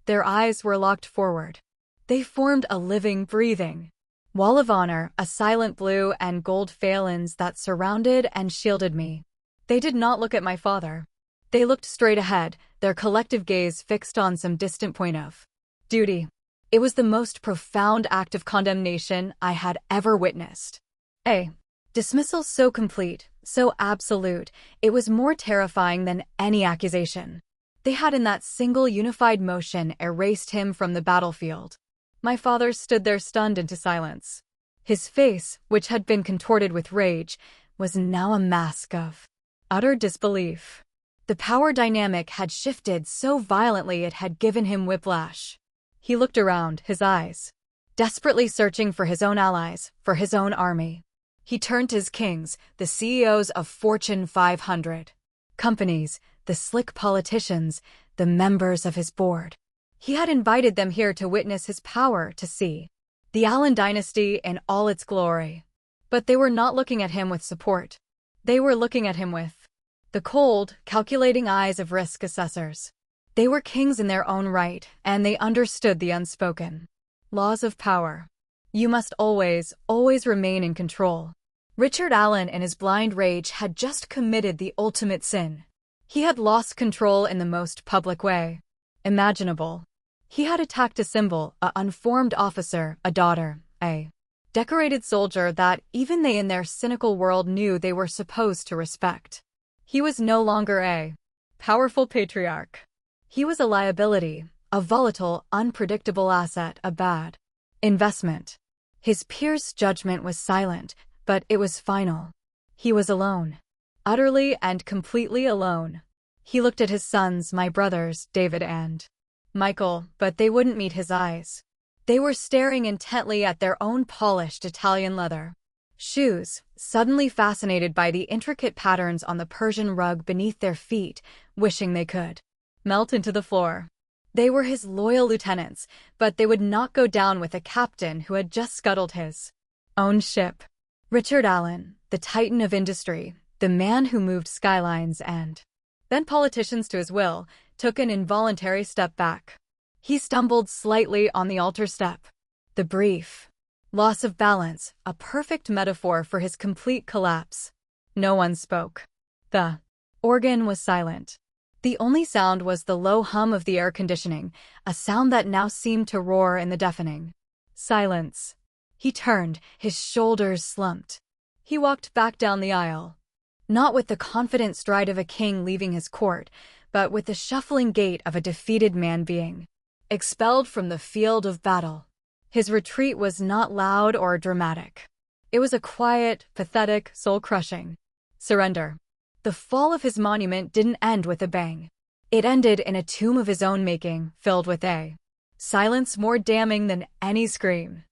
Their eyes were locked forward. They formed a living, breathing wall of honor, a silent blue and gold phalanx that surrounded and shielded me. They did not look at my father. They looked straight ahead, their collective gaze fixed on some distant point of duty. It was the most profound act of condemnation I had ever witnessed. A dismissal so complete, so absolute, it was more terrifying than any accusation. They had in that single unified motion erased him from the battlefield. My father stood there stunned into silence. His face, which had been contorted with rage, was now a mask of utter disbelief. The power dynamic had shifted so violently it had given him whiplash. He looked around, his eyes desperately searching for his own allies, for his own army. He turned to his kings, the CEOs of Fortune 500 companies, the slick politicians, the members of his board. He had invited them here to witness his power, to see the Allen dynasty in all its glory. But they were not looking at him with support. They were looking at him with the cold, calculating eyes of risk assessors. They were kings in their own right, and they understood the unspoken laws of power. You must always, always remain in control. Richard Allen, in his blind rage, had just committed the ultimate sin. He had lost control in the most public way imaginable. He had attacked a symbol, an unformed officer, a daughter, a decorated soldier that even they in their cynical world knew they were supposed to respect. He was no longer a powerful patriarch. He was a liability, a volatile, unpredictable asset, a bad investment. His peers' judgment was silent, but it was final. He was alone. Utterly and completely alone. He looked at his sons, my brothers, David and Michael, but they wouldn't meet his eyes. They were staring intently at their own polished Italian leather shoes, suddenly fascinated by the intricate patterns on the Persian rug beneath their feet, wishing they could melt into the floor. They were his loyal lieutenants, but they would not go down with a captain who had just scuttled his own ship. Richard Allen, the titan of industry, the man who moved skylines and bent politicians to his will, took an involuntary step back. He stumbled slightly on the altar step. The brief loss of balance, a perfect metaphor for his complete collapse. No one spoke. The organ was silent. The only sound was the low hum of the air conditioning, a sound that now seemed to roar in the deafening silence. He turned, his shoulders slumped. He walked back down the aisle. Not with the confident stride of a king leaving his court, but with the shuffling gait of a defeated man being expelled from the field of battle. His retreat was not loud or dramatic. It was a quiet, pathetic, soul-crushing surrender. The fall of his monument didn't end with a bang. It ended in a tomb of his own making, filled with a silence more damning than any scream.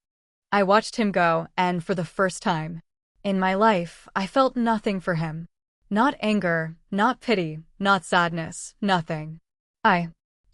I watched him go, and for the first time in my life, I felt nothing for him. Not anger, not pity, not sadness, nothing. I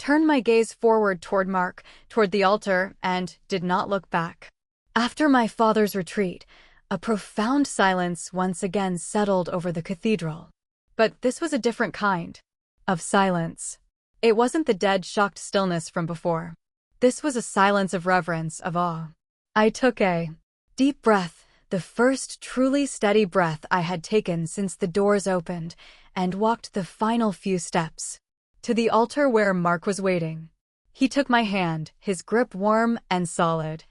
turned my gaze forward toward Mark, toward the altar, and did not look back. After my father's retreat, a profound silence once again settled over the cathedral. But this was a different kind of silence. It wasn't the dead, shocked stillness from before. This was a silence of reverence, of awe. I took a deep breath, the first truly steady breath I had taken since the doors opened, and walked the final few steps to the altar where Mark was waiting. He took my hand, his grip warm and solid,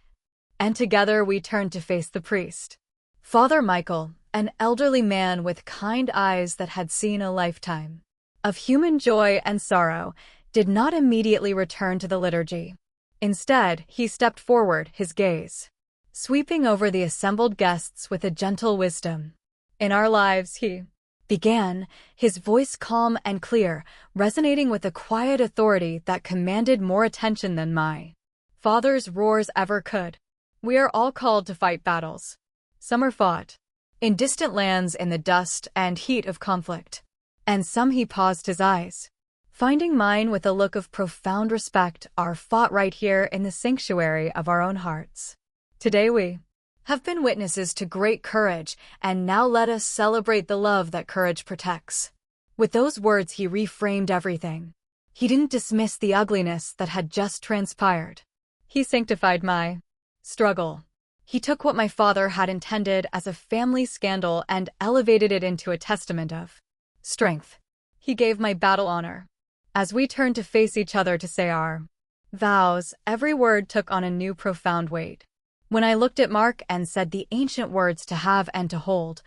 and together we turned to face the priest. Father Michael, an elderly man with kind eyes that had seen a lifetime of human joy and sorrow, did not immediately return to the liturgy. Instead, he stepped forward, his gaze sweeping over the assembled guests with a gentle wisdom. In our lives, he began, his voice calm and clear, resonating with a quiet authority that commanded more attention than my father's roars ever could. We are all called to fight battles. Some are fought in distant lands in the dust and heat of conflict. And some, he paused, his eyes finding mine with a look of profound respect, are fought right here in the sanctuary of our own hearts. Today we have been witnesses to great courage, and now let us celebrate the love that courage protects. With those words, he reframed everything. He didn't dismiss the ugliness that had just transpired. He sanctified my struggle. He took what my father had intended as a family scandal and elevated it into a testament of strength. He gave my battle honor. As we turned to face each other to say our vows, every word took on a new profound weight. When I looked at Mark and said the ancient words to have and to hold,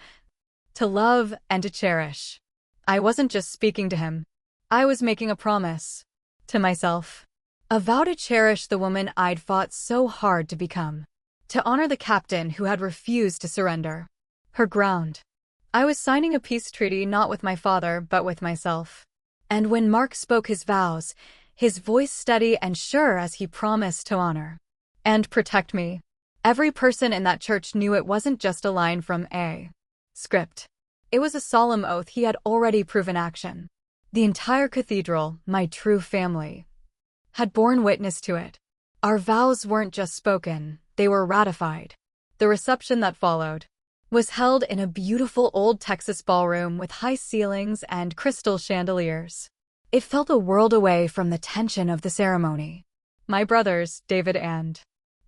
to love and to cherish, I wasn't just speaking to him. I was making a promise to myself. A vow to cherish the woman I'd fought so hard to become. To honor the captain who had refused to surrender her ground. I was signing a peace treaty not with my father but with myself. And when Mark spoke his vows, his voice steady and sure as he promised to honor and protect me, every person in that church knew it wasn't just a line from a script. It was a solemn oath he had already proven action. The entire cathedral, my true family, had borne witness to it. Our vows weren't just spoken, they were ratified. The reception that followed was held in a beautiful old Texas ballroom with high ceilings and crystal chandeliers. It felt a world away from the tension of the ceremony. My brothers, David and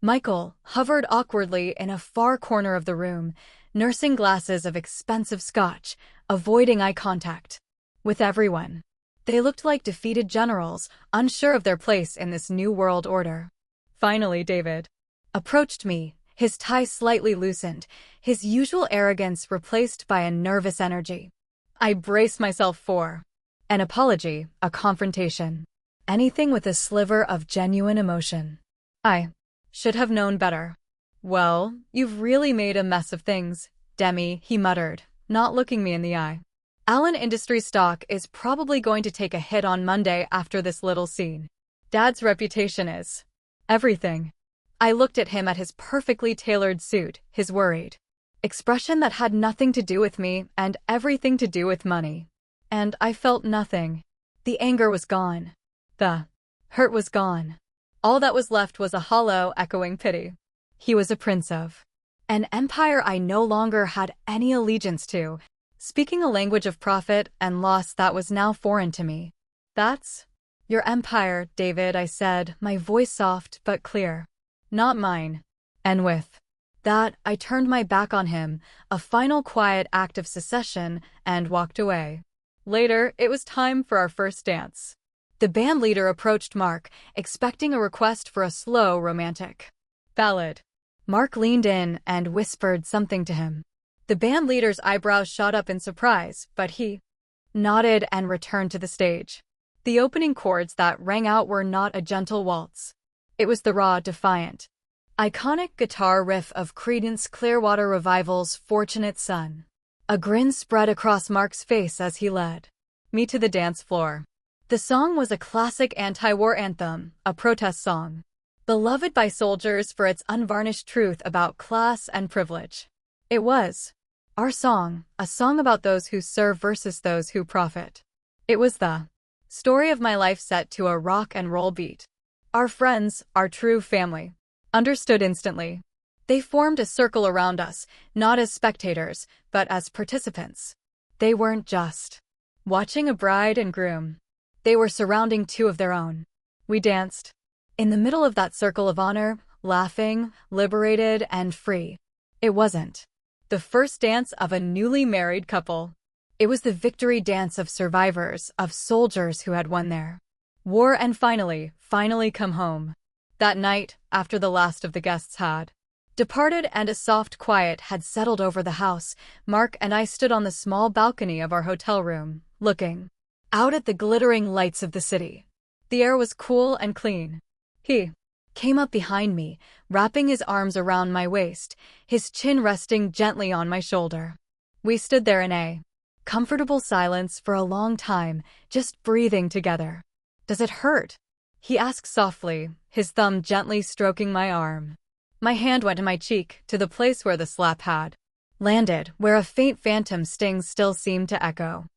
Michael, hovered awkwardly in a far corner of the room, nursing glasses of expensive scotch, avoiding eye contact with everyone. They looked like defeated generals, unsure of their place in this new world order. Finally, David approached me, his tie slightly loosened, his usual arrogance replaced by a nervous energy. I braced myself for an apology, a confrontation, anything with a sliver of genuine emotion. I should have known better. Well, you've really made a mess of things, Demi, he muttered, not looking me in the eye. Allen Industries stock is probably going to take a hit on Monday after this little scene. Dad's reputation is everything. I looked at him, at his perfectly tailored suit, his worried expression that had nothing to do with me and everything to do with money. And I felt nothing. The anger was gone. The hurt was gone. All that was left was a hollow, echoing pity. He was a prince of an empire I no longer had any allegiance to, speaking a language of profit and loss that was now foreign to me. That's your empire, David, I said, my voice soft but clear. Not mine. And with that, I turned my back on him, a final quiet act of secession, and walked away. Later, it was time for our first dance. The band leader approached Mark, expecting a request for a slow, romantic ballad. Mark leaned in and whispered something to him. The band leader's eyebrows shot up in surprise, but he nodded and returned to the stage. The opening chords that rang out were not a gentle waltz. It was the raw, defiant, iconic guitar riff of Creedence Clearwater Revival's Fortunate Son. A grin spread across Mark's face as he led me to the dance floor. The song was a classic anti-war anthem, a protest song, beloved by soldiers for its unvarnished truth about class and privilege. It was our song, a song about those who serve versus those who profit. It was the Story of my life set to a rock and roll beat. Our friends, our true family, understood instantly. They formed a circle around us, not as spectators, but as participants. They weren't just watching a bride and groom. They were surrounding two of their own. We danced in the middle of that circle of honor, laughing, liberated, and free. It wasn't the first dance of a newly married couple. It was the victory dance of survivors, of soldiers who had won their war and finally come home. That night, after the last of the guests had departed and a soft quiet had settled over the house, Mark and I stood on the small balcony of our hotel room, looking out at the glittering lights of the city. The air was cool and clean. He came up behind me, wrapping his arms around my waist, his chin resting gently on my shoulder. We stood there in a comfortable silence for a long time, just breathing together. "Does it hurt?" he asked softly, his thumb gently stroking my arm. My hand went to my cheek, to the place where the slap had landed, where a faint phantom sting still seemed to echo.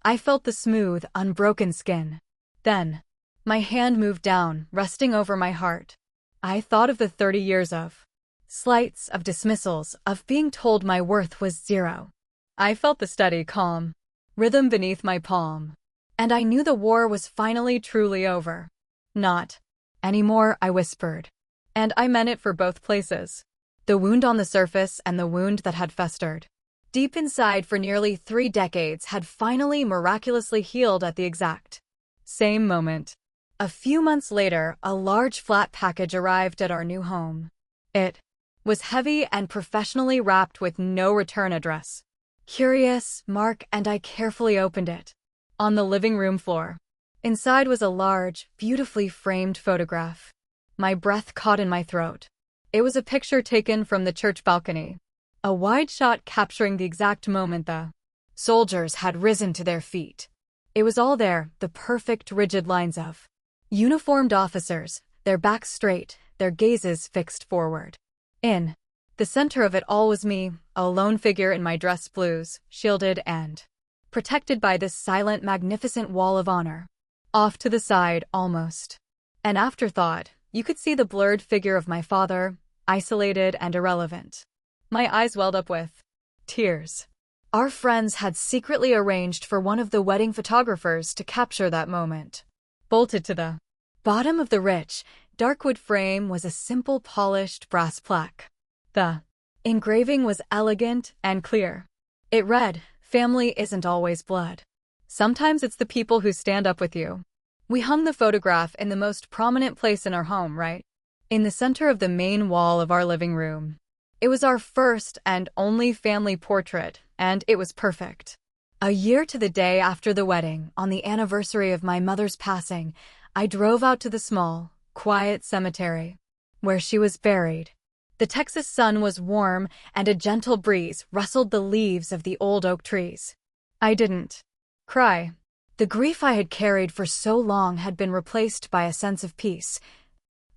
I felt the smooth, unbroken skin. Then, my hand moved down, resting over my heart. I thought of the 30 years of slights, of dismissals, of being told my worth was zero. I felt the steady, calm rhythm beneath my palm. And I knew the war was finally truly over. "Not anymore," I whispered. And I meant it for both places. The wound on the surface and the wound that had festered deep inside for nearly 3 decades had finally miraculously healed at the exact same moment. A few months later, a large flat package arrived at our new home. It was heavy and professionally wrapped with no return address. Curious, Mark and I carefully opened it. On the living room floor, inside was a large, beautifully framed photograph. My breath caught in my throat. It was a picture taken from the church balcony, a wide shot capturing the exact moment the soldiers had risen to their feet. It was all there, the perfect rigid lines of uniformed officers, their backs straight, their gazes fixed forward. In the center of it all was me, a lone figure in my dress blues, shielded and protected by this silent, magnificent wall of honor. Off to the side, almost an afterthought, you could see the blurred figure of my father, isolated and irrelevant. My eyes welled up with tears. Our friends had secretly arranged for one of the wedding photographers to capture that moment. Bolted to the bottom of the rich, dark wood frame was a simple polished brass plaque. The engraving was elegant and clear. It read, "Family isn't always blood. Sometimes it's the people who stand up with you." We hung the photograph in the most prominent place in our home, right in the center of the main wall of our living room. It was our first and only family portrait, and it was perfect. A year to the day after the wedding, on the anniversary of my mother's passing, I drove out to the small, quiet cemetery where she was buried. The Texas sun was warm, and a gentle breeze rustled the leaves of the old oak trees. I didn't cry. The grief I had carried for so long had been replaced by a sense of peace,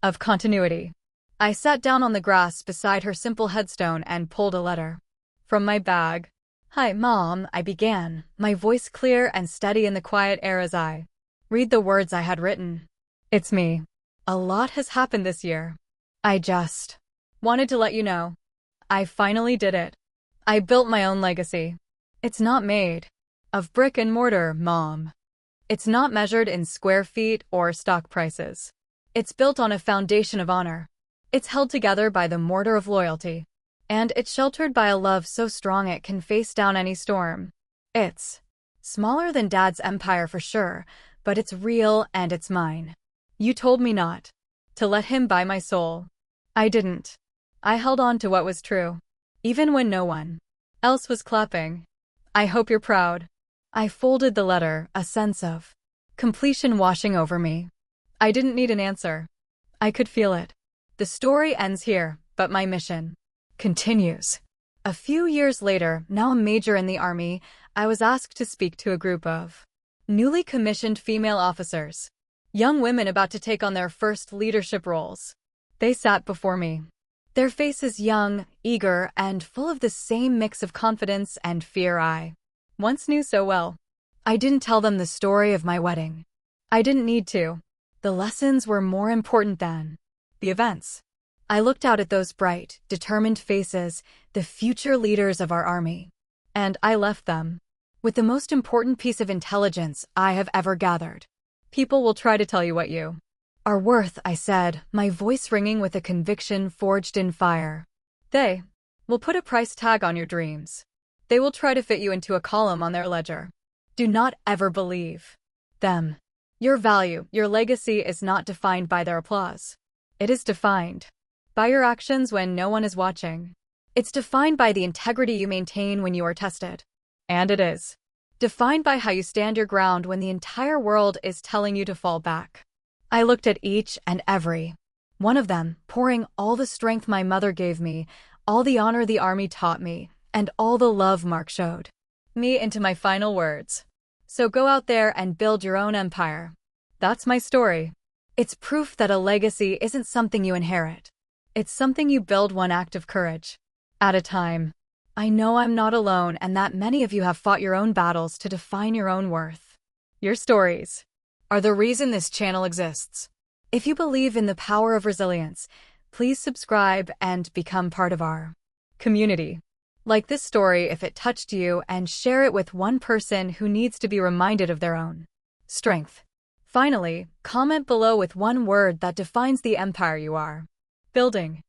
of continuity. I sat down on the grass beside her simple headstone and pulled a letter from my bag. "Hi, Mom," I began, my voice clear and steady in the quiet air as I read the words I had written. "It's me. A lot has happened this year. I just wanted to let you know. I finally did it. I built my own legacy. It's not made of brick and mortar, Mom. It's not measured in square feet or stock prices. It's built on a foundation of honor. It's held together by the mortar of loyalty. And it's sheltered by a love so strong it can face down any storm. It's smaller than Dad's empire for sure, but it's real and it's mine. You told me not to let him buy my soul. I didn't. I held on to what was true, even when no one else was clapping. I hope you're proud." I folded the letter, a sense of completion washing over me. I didn't need an answer. I could feel it. The story ends here, but my mission continues. A few years later, now a major in the Army, I was asked to speak to a group of newly commissioned female officers, young women about to take on their first leadership roles. They sat before me, their faces young, eager, and full of the same mix of confidence and fear I once knew so well. I didn't tell them the story of my wedding. I didn't need to. The lessons were more important than the events. I looked out at those bright, determined faces, the future leaders of our army. And I left them with the most important piece of intelligence I have ever gathered. People will try to tell you what you are worth, I said, my voice ringing with a conviction forged in fire. They will put a price tag on your dreams. They will try to fit you into a column on their ledger. Do not ever believe them. Your value, your legacy is not defined by their applause. It is defined by your actions when no one is watching. It's defined by the integrity you maintain when you are tested. And it is defined by how you stand your ground when the entire world is telling you to fall back. I looked at each and every one of them, pouring all the strength my mother gave me, all the honor the army taught me, and all the love Mark showed me into my final words. So go out there and build your own empire. That's my story. It's proof that a legacy isn't something you inherit. It's something you build one act of courage at a time. I know I'm not alone and that many of you have fought your own battles to define your own worth. Your stories are the reason this channel exists. If you believe in the power of resilience, please subscribe and become part of our community. Like this story if it touched you and share it with one person who needs to be reminded of their own strength. Finally, comment below with one word that defines the empire you are building.